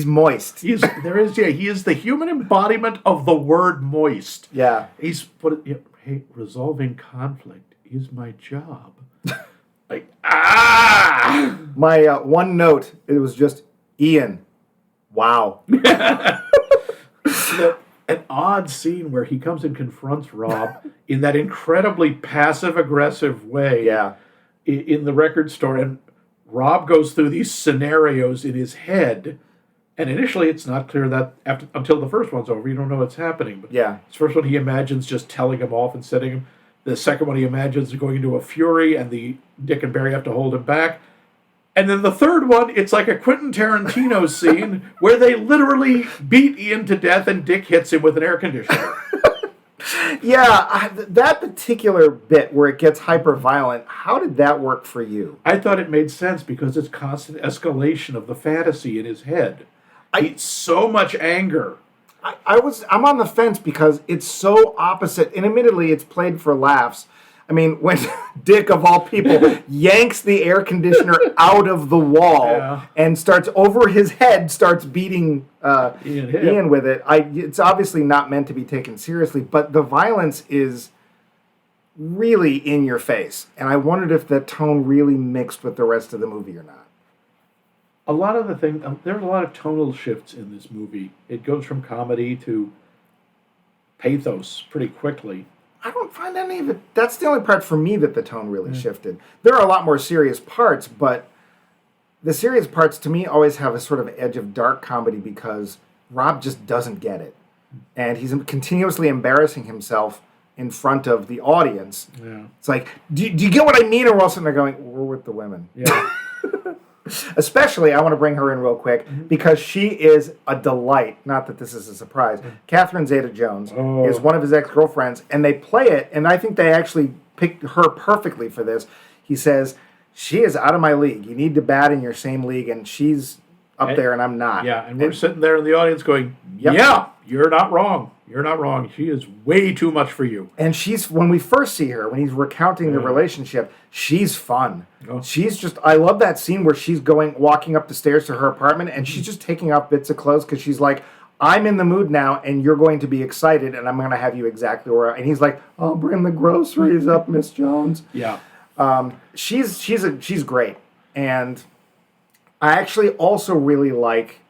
moist. He is the human embodiment of the word moist. Yeah. He's hey, resolving conflict is my job. Like, My one note, it was just, Ian, wow. An odd scene where he comes and confronts Robb in that incredibly passive-aggressive way in the record store. And Robb goes through these scenarios in his head. And initially, it's not clear that until the first one's over, you don't know what's happening. But Yeah. the first one, he imagines just telling him off and setting him. The second one, he imagines going into a fury, and Dick and Barry have to hold him back. And then the third one, it's like a Quentin Tarantino scene where they literally beat Ian to death and Dick hits him with an air conditioner. Yeah, that particular bit where it gets hyper violent, how did that work for you? I thought it made sense because it's constant escalation of the fantasy in his head. It's so much anger. I'm on the fence because it's so opposite, and admittedly, it's played for laughs. I mean, when Dick, of all people, yanks the air conditioner out of the wall and starts over his head, starts beating Ian with it, it's obviously not meant to be taken seriously, but the violence is really in your face. And I wondered if that tone really mixed with the rest of the movie or not. A lot of the things, there's a lot of tonal shifts in this movie. It goes from comedy to pathos pretty quickly. I don't find any of it. That's the only part for me that the tone really shifted. There are a lot more serious parts, but the serious parts to me always have a sort of edge of dark comedy because Robb just doesn't get it. And he's continuously embarrassing himself in front of the audience. Yeah. It's like, do you get what I mean? Or else they're going, we're with the women. Yeah. Especially, I want to bring her in real quick because she is a delight. Not that this is a surprise. Catherine Zeta Jones is one of his ex-girlfriends, and they play it, and I think they actually picked her perfectly for this. He says, she is out of my league. You need to bat in your same league, and she's up there, and I'm not. Yeah, and we're sitting there in the audience going, Yep. yeah, you're not wrong. You're not wrong. She is way too much for you. And she's, when we first see her, when he's recounting the relationship, she's fun. Oh. She's just, I love that scene where she's walking up the stairs to her apartment, and she's just taking off bits of clothes because she's like, I'm in the mood now, and you're going to be excited, and I'm going to have you exactly where. And he's like, I'll bring the groceries up, Miss Jones. Yeah. She's great, and I actually also really like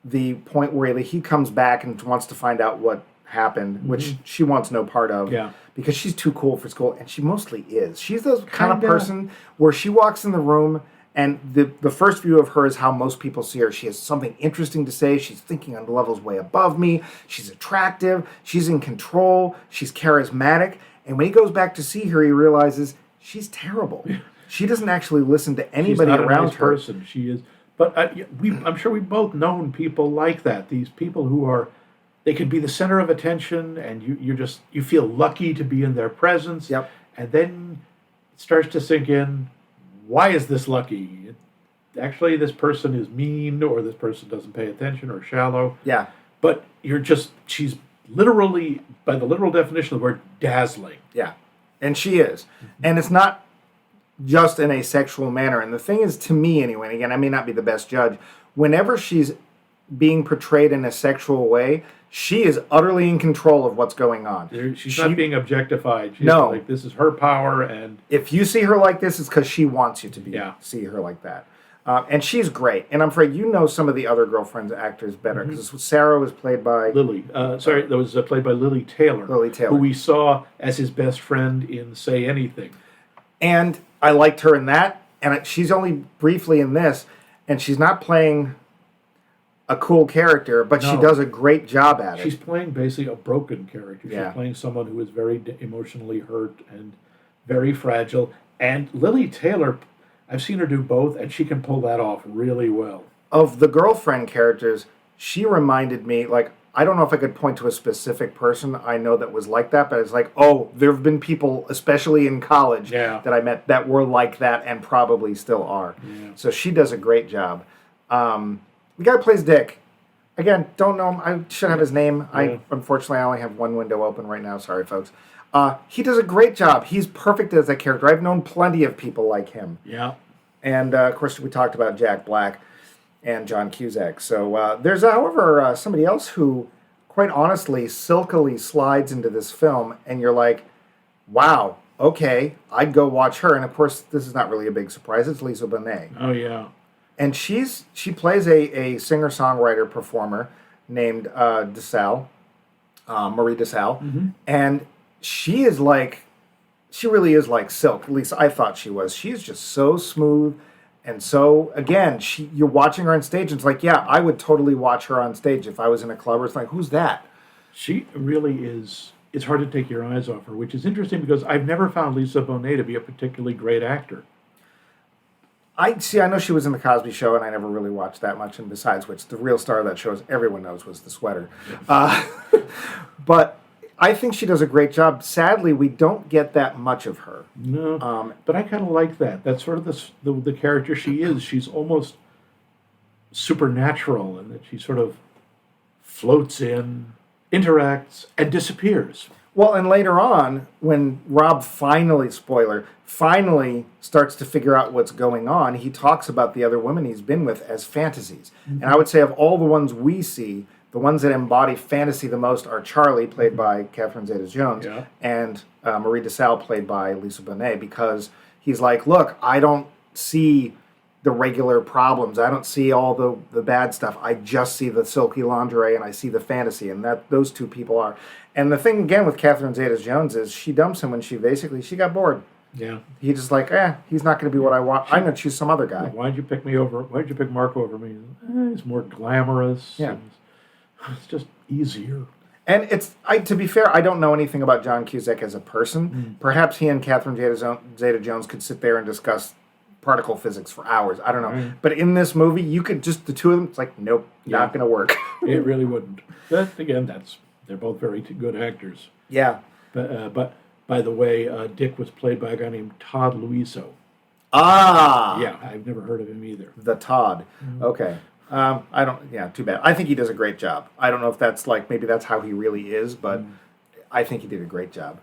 the point where he comes back and wants to find out what happened, which she wants no part of. Yeah. Because she's too cool for school, and she mostly is. She's the kind of Kinda. person where she walks in the room, and the first view of her is how most people see her. She has something interesting to say. She's thinking on levels way above me. She's attractive. She's in control. She's charismatic. And when he goes back to see her, he realizes she's terrible. She doesn't actually listen to anybody She's not around a nice her. person. She is. But I'm sure we've both known people like that. These people who are, they could be the center of attention, and you feel lucky to be in their presence. Yep. And then it starts to sink in. Why is this lucky? Actually, this person is mean, or this person doesn't pay attention, or shallow. Yeah. But she's literally, by the literal definition of the word, dazzling. Yeah. And she is. And it's not just in a sexual manner. And the thing is, to me anyway, and again, I may not be the best judge, whenever she's being portrayed in a sexual way, she is utterly in control of what's going on. She's not being objectified. She's No. like, this is her power, and If you see her like this, it's because she wants you to see her like that. And she's great. And I'm afraid you know some of the other Girlfriends actors better, because Sarah was played by... Lily. That was played by Lily Taylor. Lily Taylor. Who we saw as his best friend in Say Anything. And I liked her in that, and she's only briefly in this, and she's not playing a cool character, but she No. does a great job at it. She's playing basically a broken character. Yeah. She's playing someone who is very emotionally hurt and very fragile. And Lily Taylor, I've seen her do both, and she can pull that off really well. Of the girlfriend characters, she reminded me, like, I don't know if I could point to a specific person I know that was like that, but it's like, oh, there have been people, especially in college, Yeah. that I met that were like that and probably still are. Yeah. So she does a great job. The guy who plays Dick. Again, don't know him. I should have his name. Yeah. Unfortunately, I only have one window open right now. Sorry, folks. He does a great job. He's perfect as that character. I've known plenty of people like him. Yeah. And, of course, we talked about Jack Black and John Cusack. So there's, however, somebody else who, quite honestly, silkily slides into this film, and you're like, wow, okay, I'd go watch her. And, of course, this is not really a big surprise. It's Louiso Bonet. Oh, yeah. And she plays a singer-songwriter performer named DeSalle, Marie DeSalle. And she is like, she really is like silk. At least I thought she was. She's just so smooth. And so, again, you're watching her on stage, and it's like, yeah, I would totally watch her on stage if I was in a club. It's like, who's that? She really is. It's hard to take your eyes off her, which is interesting because I've never found Louiso Bonet to be a particularly great actor. I know she was in the Cosby Show, and I never really watched that much. And besides which, the real star of that show, as everyone knows, was the sweater. But I think she does a great job. Sadly, we don't get that much of her. No, but I kind of like that. That's sort of the character she is. She's almost supernatural in that she sort of floats in, interacts, and disappears. Well, and later on, when Robb finally starts to figure out what's going on, he talks about the other women he's been with as fantasies. And I would say of all the ones we see, the ones that embody fantasy the most are Charlie, played by Catherine Zeta Jones, Yeah. and Marie DeSalle, played by Louiso Bonet, because he's like, look, I don't see the regular problems. I don't see all the bad stuff. I just see the silky lingerie, and I see the fantasy, and that those two people are. And the thing, again, with Catherine Zeta Jones is she dumps him when she got bored. Yeah. He just like, he's not going to be what I want. I'm going to choose some other guy. Why'd you pick me over? Why'd you pick Marco over me? He's more glamorous. Yeah. And It's just easier. And to be fair, I don't know anything about John Cusack as a person. Perhaps he and Catherine Zeta Jones could sit there and discuss particle physics for hours. I don't know. But in this movie, you could just, the two of them, it's like, nope, not going to work. It really wouldn't. But again, they're both very good actors. Yeah. But by the way, Dick was played by a guy named Todd Louiso. Ah! Yeah, I've never heard of him either. The Todd. Okay. Too bad. I think he does a great job. I don't know if that's maybe that's how he really is, but I think he did a great job.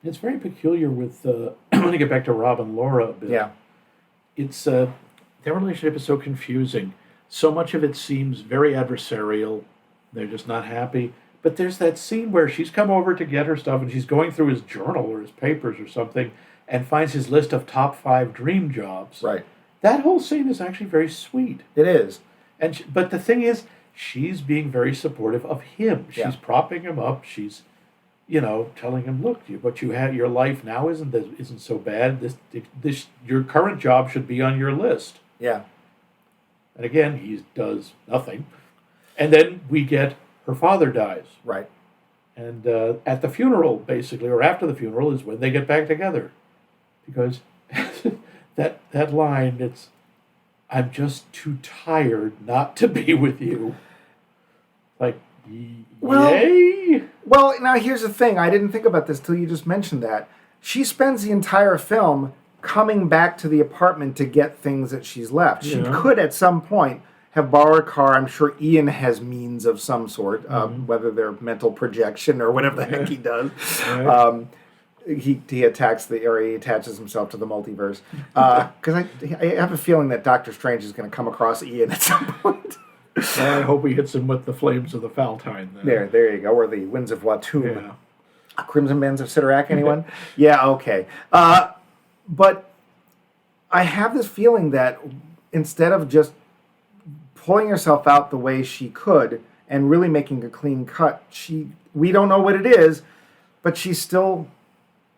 It's very peculiar with, I want to get back to Robb and Laura a bit. Yeah. It's, their relationship is so confusing. So much of it seems very adversarial. They're just not happy. But there's that scene where she's come over to get her stuff and she's going through his journal or his papers or something and finds his list of top 5 dream jobs. Right. That whole scene is actually very sweet. It is. But the thing is, she's being very supportive of him. She's propping him up. She's, telling him, look, what you have, your life now isn't so bad. Your current job should be on your list. Yeah. And again, he does nothing. And then we get her father dies. Right. And at the funeral, basically, or after the funeral, is when they get back together. Because that line, it's, I'm just too tired not to be with you. Like, yay? Well, now here's the thing. I didn't think about this till you just mentioned that. She spends the entire film coming back to the apartment to get things that she's left. She could, at some point, have borrowed a car. I'm sure Ian has means of some sort, whether they're mental projection or whatever the heck he does. Right. He attacks the area. He attaches himself to the multiverse. Because I have a feeling that Doctor Strange is going to come across Ian at some point. I hope he hits him with the flames of the Faltine. Then. There you go. Or the winds of Watum. Yeah. Crimson Bands of Sidorak, anyone? Yeah, okay. But I have this feeling that instead of just pulling herself out the way she could and really making a clean cut, we don't know what it is, but she still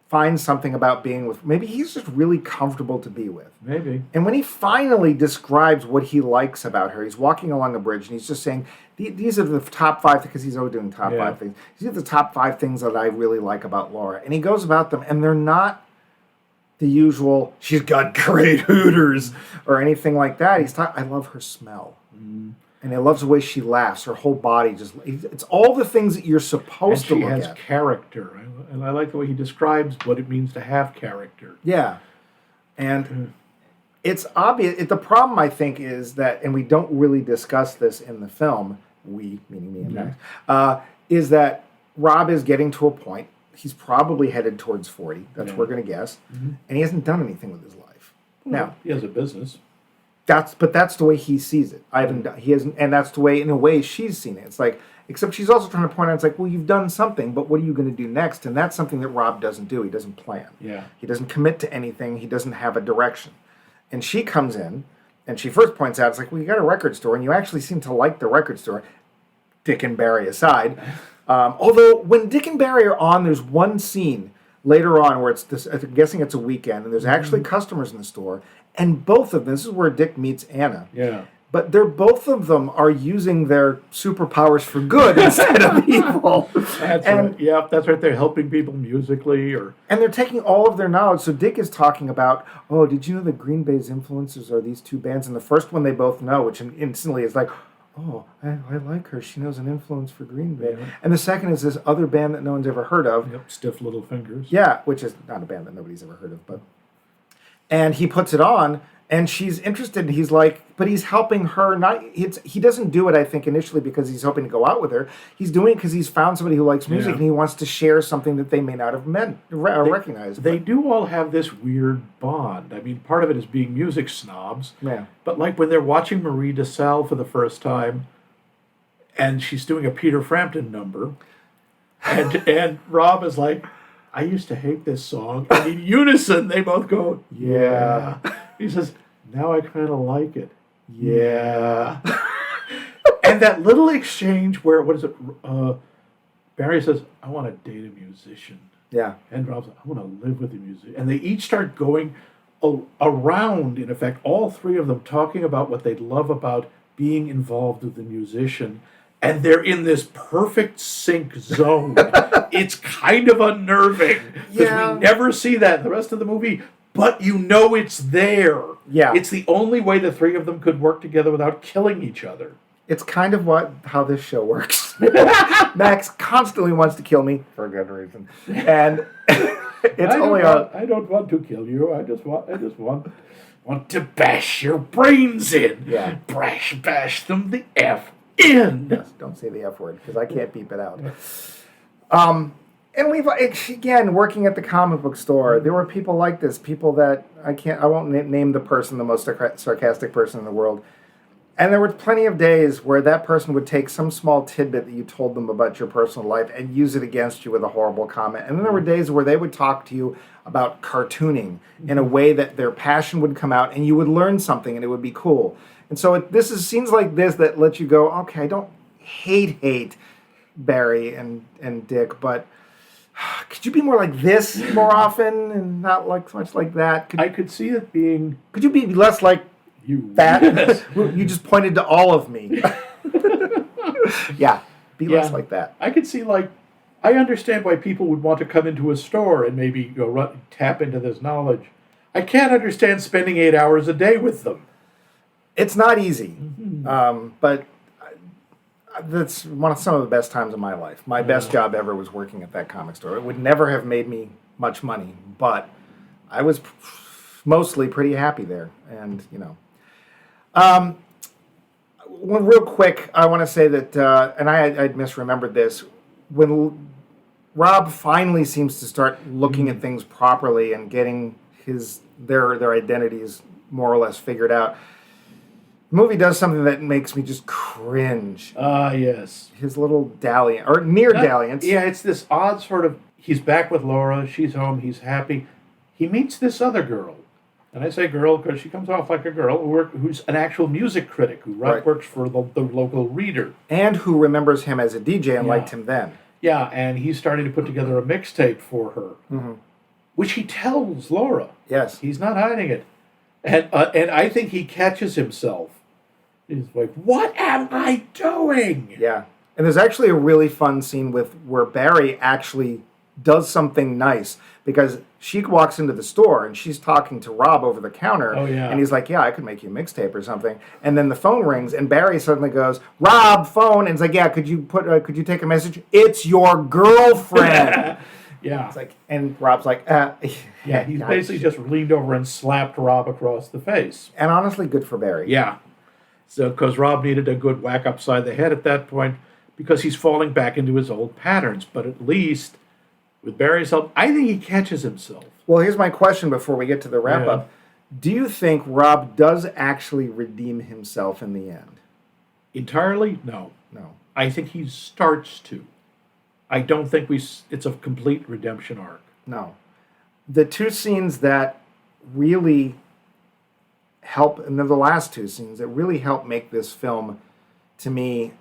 finds something about being with. Maybe he's just really comfortable to be with. Maybe. And when he finally describes what he likes about her, he's walking along a bridge and he's just saying, these are the top 5, because he's always doing top 5 things. These are the top 5 things that I really like about Laura. And he goes about them, and they're not the usual, she's got great hooters, or anything like that. I love her smell. And he loves the way she laughs. Her whole body it's all the things that you're supposed to look at. And she has character. And I like the way he describes what it means to have character. Yeah. And it's obvious. The problem, I think, is that, and we don't really discuss this in the film, we, meaning me and Max, is that Robb is getting to a point, he's probably headed towards 40, that's what we're going to guess, and he hasn't done anything with his life. Now, he has a business. That's the way he sees it. He hasn't, and that's the way, in a way, she's seen it. It's like, except she's also trying to point out, it's like, well, you've done something, but what are you going to do next? And that's something that Robb doesn't do. He doesn't plan. Yeah. He doesn't commit to anything. He doesn't have a direction. And she comes in, and she first points out, it's like, well, you got a record store, and you actually seem to like the record store, Dick and Barry aside. Although, when Dick and Barry are on, there's one scene later on where it's this, I'm guessing it's a weekend, and there's actually customers in the store, and both of them, this is where Dick meets Anna. Yeah. But both of them are using their superpowers for good instead of evil. That's right. Yeah, that's right. They're helping people musically, and they're taking all of their knowledge. So Dick is talking about, oh, did you know that Green Bay's influences are these 2 bands? And the first one they both know, which instantly is like, oh, I like her. She knows an influence for Green Bay. Yeah. And the second is this other band that no one's ever heard of. Yep, Stiff Little Fingers. Yeah, which is not a band that nobody's ever heard of, but. And he puts it on, and she's interested. He's like, but he's helping her. He doesn't do it, I think, initially because he's hoping to go out with her. He's doing it because he's found somebody who likes music, and he wants to share something that they may not have recognized. They do all have this weird bond. I mean, part of it is being music snobs. Yeah. But like when they're watching Marie DeSalle for the first time, and she's doing a Peter Frampton number, and Robb is like, I used to hate this song. And in unison, they both go, yeah. He says, now I kind of like it. Yeah. And that little exchange where, Barry says, I want to date a musician. Yeah. And Robb says, I want to live with a musician. And they each start going around, in effect, all 3 of them talking about what they love about being involved with the musician. and they're in this perfect sync zone. It's kind of unnerving because we never see that in the rest of the movie, but you know it's there. Yeah. It's the only way the three of them could work together without killing each other. It's kind of how this show works. Max constantly wants to kill me for a good reason, and I don't want to kill you. I just want to bash your brains in. Yeah. Bash them the F in. Yes, don't say the F word because I can't beep it out. And we've again working at the comic book store. There were people like this. People that I won't name the person, the most sarcastic person in the world. And there were plenty of days where that person would take some small tidbit that you told them about your personal life and use it against you with a horrible comment. And then there were days where they would talk to you about cartooning in a way that their passion would come out and you would learn something and it would be cool. And so this is scenes like this that let you go, okay, I don't hate Barry and Dick, but could you be more like this more often and not like so much like that? I could see it being... Could you be less like you? That? Yes. You just pointed to all of me. Yeah, be less like that. I could see, I understand why people would want to come into a store and maybe tap into this knowledge. I can't understand spending 8 hours a day with them. It's not easy, but that's some of the best times of my life. My best job ever was working at that comic store. It would never have made me much money, but I was mostly pretty happy there, and One real quick, I want to say that, and I'd misremembered this, when Robb finally seems to start looking at things properly and getting their identities more or less figured out, the movie does something that makes me just cringe. Yes. His little dalliance, or near dalliance. Yeah, it's this odd sort of, he's back with Laura, she's home, he's happy. He meets this other girl. And I say girl because she comes off like a girl who's an actual music critic who works for the local Reader. And who remembers him as a DJ and liked him then. Yeah, and he's starting to put together a mixtape for her, which he tells Laura. Yes. He's not hiding it. And I think he catches himself. He's like, what am I doing? Yeah. And there's actually a really fun scene where Barry actually does something nice because she walks into the store and she's talking to Robb over the counter. Oh, yeah. And he's like, yeah, I could make you a mixtape or something. And then the phone rings and Barry suddenly goes, Robb, phone. And it's like, yeah, could you take a message? It's your girlfriend. Yeah. It's like, and Robb's like, yeah, he's basically just leaned over and slapped Robb across the face. And honestly, good for Barry. Yeah. So, because Robb needed a good whack upside the head at that point because he's falling back into his old patterns. But at least with Barry's help, I think he catches himself. Well, here's my question before we get to the wrap-up. Do you think Robb does actually redeem himself in the end? Entirely? No. No. I think he starts to. I don't think it's a complete redemption arc. No. The two scenes that really help, and they're the last two scenes that really help make this film, to me,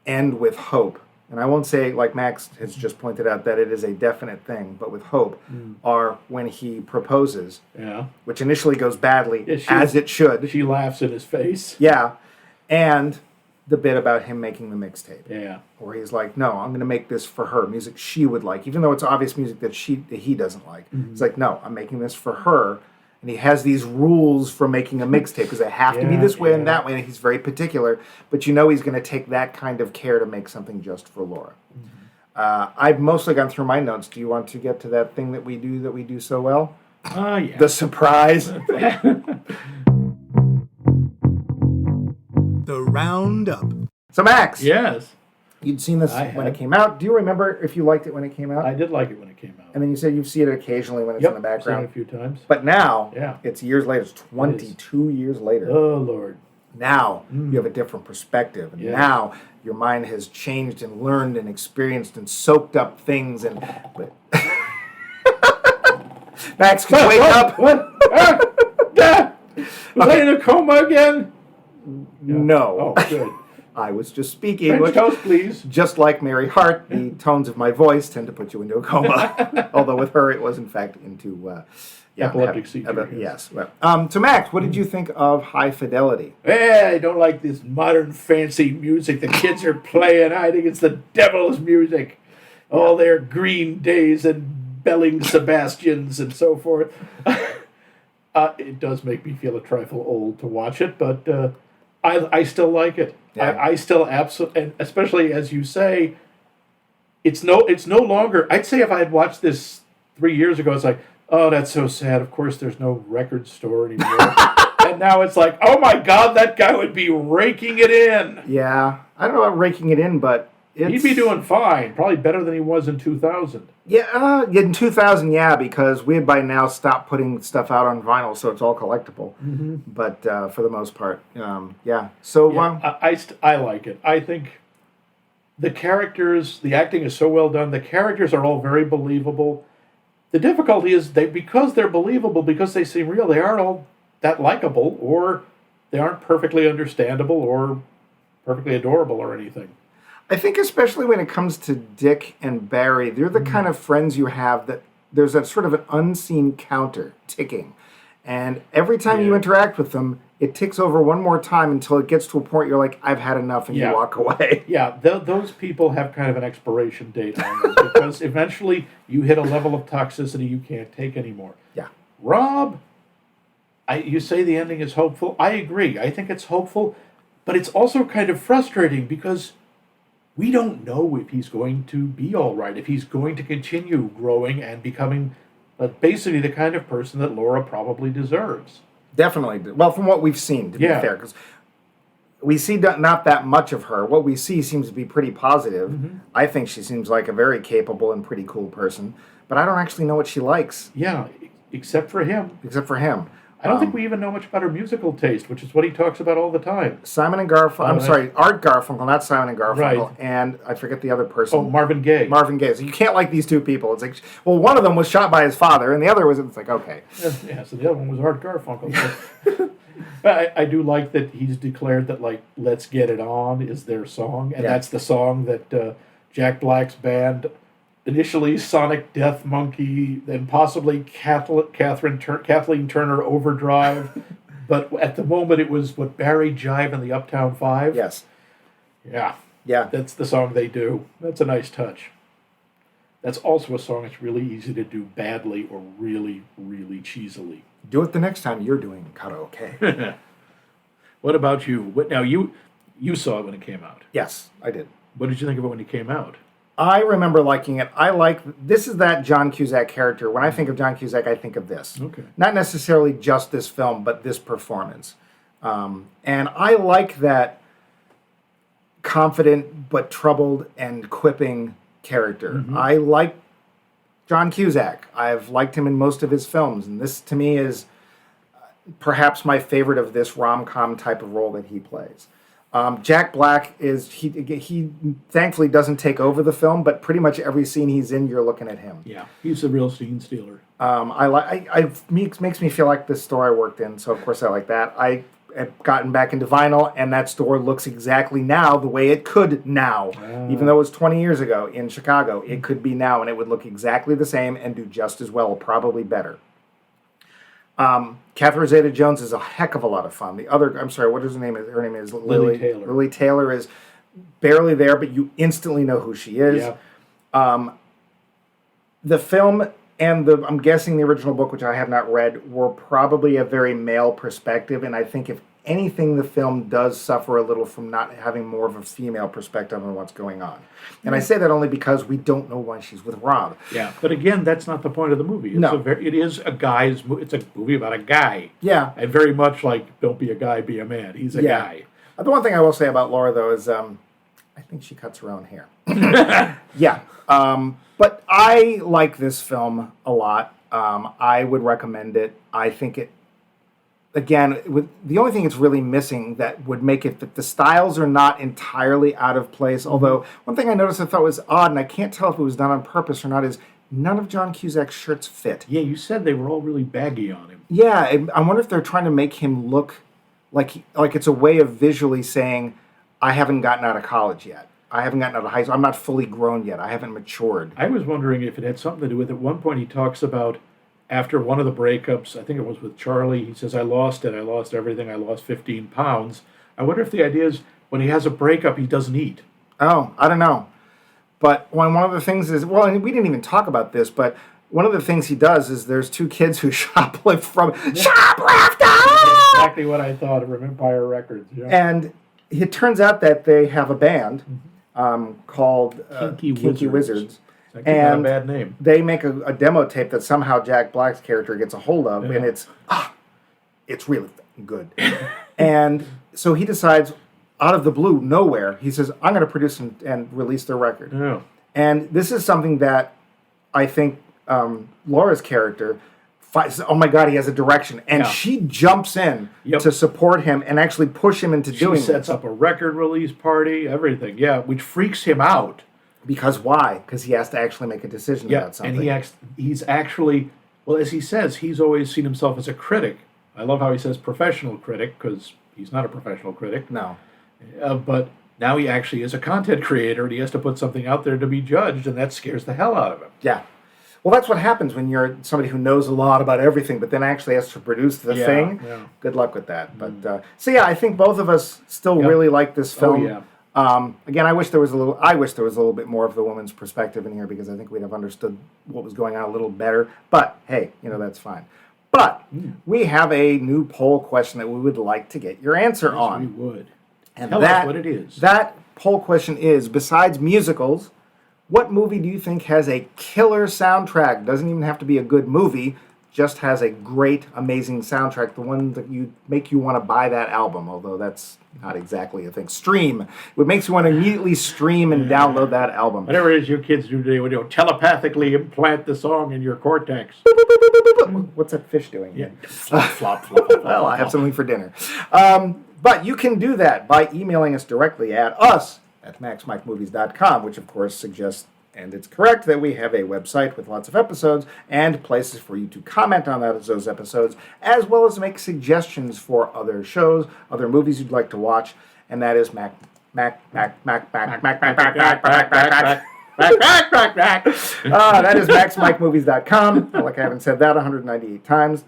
end with hope. And I won't say, like Max has just pointed out, that it is a definite thing, but with hope, are when he proposes, which initially goes badly, as it should. She laughs in his face. Yeah. And the bit about him making the mixtape. Yeah. Where he's like, no, I'm going to make this for her, music she would like, even though it's obvious music that he doesn't like. He's like, no, I'm making this for her. And he has these rules for making a mixtape because they have to be this way and that way, and he's very particular. But you know he's going to take that kind of care to make something just for Laura. I've mostly gone through my notes. Do you want to get to that thing that we do so well? Yeah. The surprise. The Roundup. So Max. Yes. You'd seen this when it came out. Do you remember if you liked it when it came out? I did like it when it came out. And then you said you've seen it occasionally when it's in the background. I've seen it a few times. But now, it's years later. It's 22 years later. Oh, Lord. Now, you have a different perspective. And now, your mind has changed and learned and experienced and soaked up things. Max, can you wake up? What? Was I in a coma again? No. Oh, good. I was just speaking French English. toast, please. Just like Mary Hart, the tones of my voice tend to put you into a coma. Although with her, it was in fact into Epileptic seizure. Yes. Well, so Max, what did you think of High Fidelity? I don't like this modern fancy music the kids are playing. I think it's the devil's music. All their Green Days and Belling Sebastians and so forth. It does make me feel a trifle old to watch it, but I still like it. Yeah. I still absolutely, and especially as you say, it's no longer. I'd say if I had watched this 3 years ago, it's like, oh, that's so sad. Of course, there's no record store anymore. And now it's like, oh my God, that guy would be raking it in. Yeah, I don't know about raking it in, but He'd be doing fine. Probably better than he was in 2000. Yeah, in 2000, yeah, because we had by now stopped putting stuff out on vinyl, so it's all collectible. Mm-hmm. But for the most part, yeah. So Yeah, I like it. I think the characters, the acting is so well done. The characters are all very believable. The difficulty is because they're believable, because they seem real, they aren't all that likable, or they aren't perfectly understandable or perfectly adorable or anything. I think especially when it comes to Dick and Barry, they're the kind of friends you have that there's a sort of an unseen counter ticking. And every time you interact with them, it ticks over one more time until it gets to a point you're like, I've had enough, and you walk away. Yeah, those people have kind of an expiration date on them because eventually you hit a level of toxicity you can't take anymore. Yeah. Robb, you say the ending is hopeful. I agree. I think it's hopeful, but it's also kind of frustrating because we don't know if he's going to be all right, if he's going to continue growing and becoming basically the kind of person that Laura probably deserves. Definitely. Well, from what we've seen, to be fair, because we see not that much of her. What we see seems to be pretty positive. Mm-hmm. I think she seems like a very capable and pretty cool person, but I don't actually know what she likes. Yeah, except for him. I don't think we even know much about her musical taste, which is what he talks about all the time. Simon and Garfunkel. I'm sorry, Art Garfunkel, not Simon and Garfunkel. Right. And I forget the other person. Oh, Marvin Gaye. Marvin Gaye. So you can't like these two people. It's like, well, one of them was shot by his father, and the other was. It's like, okay. Yeah. So the other one was Art Garfunkel. I do like that he's declared that like "Let's Get It On" is their song, and that's the song that Jack Black's band. Initially, Sonic Death Monkey, then possibly Kathleen Turner Overdrive, but at the moment it was Barry Jive and the Uptown Five. Yes. Yeah. Yeah. That's the song they do. That's a nice touch. That's also a song that's really easy to do badly or really, really cheesily. Do it the next time you're doing karaoke. What about you? Now you saw it when it came out. Yes, I did. What did you think of it when it came out? I remember liking it. This is that John Cusack character. When I think of John Cusack, I think of this. Okay. Not necessarily just this film, but this performance. And I like that confident but troubled and quipping character. Mm-hmm. I like John Cusack. I've liked him in most of his films, and this to me is perhaps my favorite of this rom-com type of role that he plays. Jack Black he thankfully doesn't take over the film, but pretty much every scene he's in, you're looking at him. Yeah, he's a real scene stealer. Makes me feel like the store I worked in, so of course I like that. I have gotten back into vinyl, and that store looks exactly now the way it could now. Even though it was 20 years ago in Chicago, it could be now, and it would look exactly the same and do just as well, probably better. Catherine Zeta Jones is a heck of a lot of fun. What is her name? Her name is Lily Taylor. Lily Taylor is barely there, but you instantly know who she is. Yeah. The film and I'm guessing the original book, which I have not read, were probably a very male perspective, and I think if anything, the film does suffer a little from not having more of a female perspective on what's going on. And I say that only because we don't know why she's with Robb. Yeah, but again, that's not the point of the movie. It is a guy's movie. It's a movie about a guy. Yeah. And very much like, don't be a guy, be a man. He's a guy. The one thing I will say about Laura, though, is I think she cuts her own hair. Yeah. But I like this film a lot. I would recommend it. I think it, again, the only thing it's really missing that would make it that the styles are not entirely out of place. Although one thing I noticed I thought was odd, and I can't tell if it was done on purpose or not, is none of John Cusack's shirts fit. Yeah, you said they were all really baggy on him. Yeah, and I wonder if they're trying to make him look like it's a way of visually saying, I haven't gotten out of college yet. I haven't gotten out of high school. I'm not fully grown yet. I haven't matured. I was wondering if it had something to do with, at one point he talks about, after one of the breakups, I think it was with Charlie, he says, I lost it. I lost everything. I lost 15 pounds. I wonder if the idea is when he has a breakup, he doesn't eat. Oh, I don't know. But one of the things is, well, and we didn't even talk about this, but one of the things he does is there's two kids who shoplift from Shoplifter! Exactly what I thought of Empire Records. Yeah. And it turns out that they have a band called Kinky Wizards. It's actually not a bad name. They make a demo tape that somehow Jack Black's character gets a hold of, and it's really good. And so he decides, out of the blue, nowhere, he says, I'm going to produce and release their record. Yeah. And this is something that I think Laura's character finds, oh my God, he has a direction. And she jumps in to support him and actually push him into doing it. She sets up a record release party, everything, which freaks him out. Because why? Because he has to actually make a decision about something. And he's actually, well, as he says, he's always seen himself as a critic. I love how he says professional critic, because he's not a professional critic. No. But now he actually is a content creator, and he has to put something out there to be judged, and that scares the hell out of him. Yeah. Well, that's what happens when you're somebody who knows a lot about everything, but then actually has to produce the thing. Yeah. Good luck with that. But so I think both of us still really like this film. Oh, yeah. Again, I wish there was a little bit more of the woman's perspective in here, because I think we'd have understood what was going on a little better. But hey, that's fine. But we have a new poll question that we would like to get your answer on. We would. And Tell us what it is. That poll question is, besides musicals, what movie do you think has a killer soundtrack? Doesn't even have to be a good movie, just has a great, amazing soundtrack, the one that make you want to buy that album, although that's not exactly a thing. Stream. It makes you want to immediately stream and download that album. Whatever it is you kids do today, when you telepathically implant the song in your cortex. What's that fish doing? Yeah. Flop, flop, flop, flop. Well, I have something for dinner. But you can do that by emailing us directly at maxmikemovies.com, which of course suggests, and it's correct, that we have a website with lots of episodes and places for you to comment on those episodes, as well as make suggestions for other shows, other movies you'd like to watch, and that is that is maxmikemovies.com. Like I haven't said that 198 times.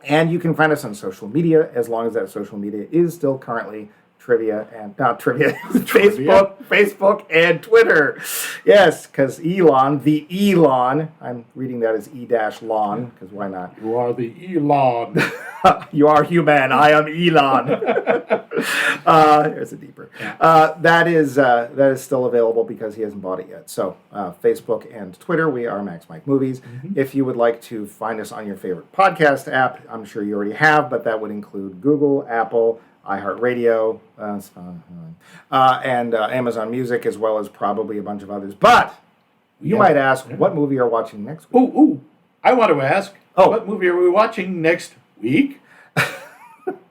And you can find us on social media, as long as that social media is still currently Facebook and Twitter. Yes, because Elon, I'm reading that as E-Lon, because why not? You are the Elon. You are human, I am Elon. There's a deeper. That is still available because he hasn't bought it yet. So Facebook and Twitter, we are Max Mike Movies. If you would like to find us on your favorite podcast app, I'm sure you already have, but that would include Google, Apple, iHeartRadio, and Amazon Music, as well as probably a bunch of others. But you might ask, what movie are we watching next week? Ooh, I want to ask, what movie are we watching next week?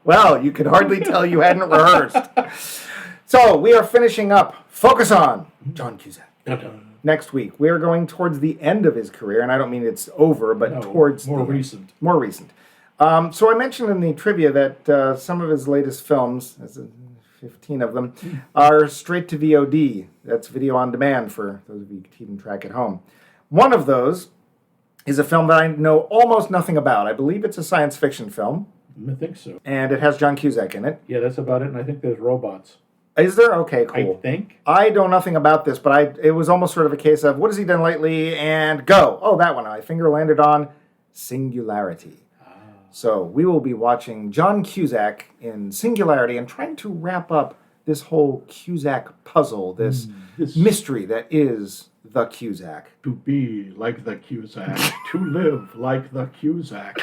Well, you could hardly tell you hadn't rehearsed. So we are finishing up. Focus on John Cusack. Next week, we are going towards the end of his career, and I don't mean it's over, but towards more recent. More recent. So I mentioned in the trivia that some of his latest films, 15 of them, are straight to VOD. That's video on demand for those of you keeping track at home. One of those is a film that I know almost nothing about. I believe it's a science fiction film. I think so. And it has John Cusack in it. Yeah, that's about it, and I think there's robots. Is there? Okay, cool. I think. I know nothing about this, but it was almost sort of a case of, what has he done lately? And go. Oh, that one. My finger landed on Singularity. So we will be watching John Cusack in Singularity and trying to wrap up this whole Cusack puzzle, this mystery that is the Cusack. To be like the Cusack, to live like the Cusack.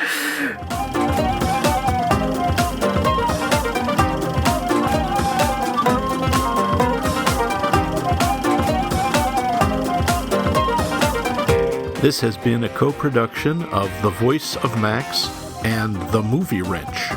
This has been a co-production of The Voice of Max and The Movie Wrench.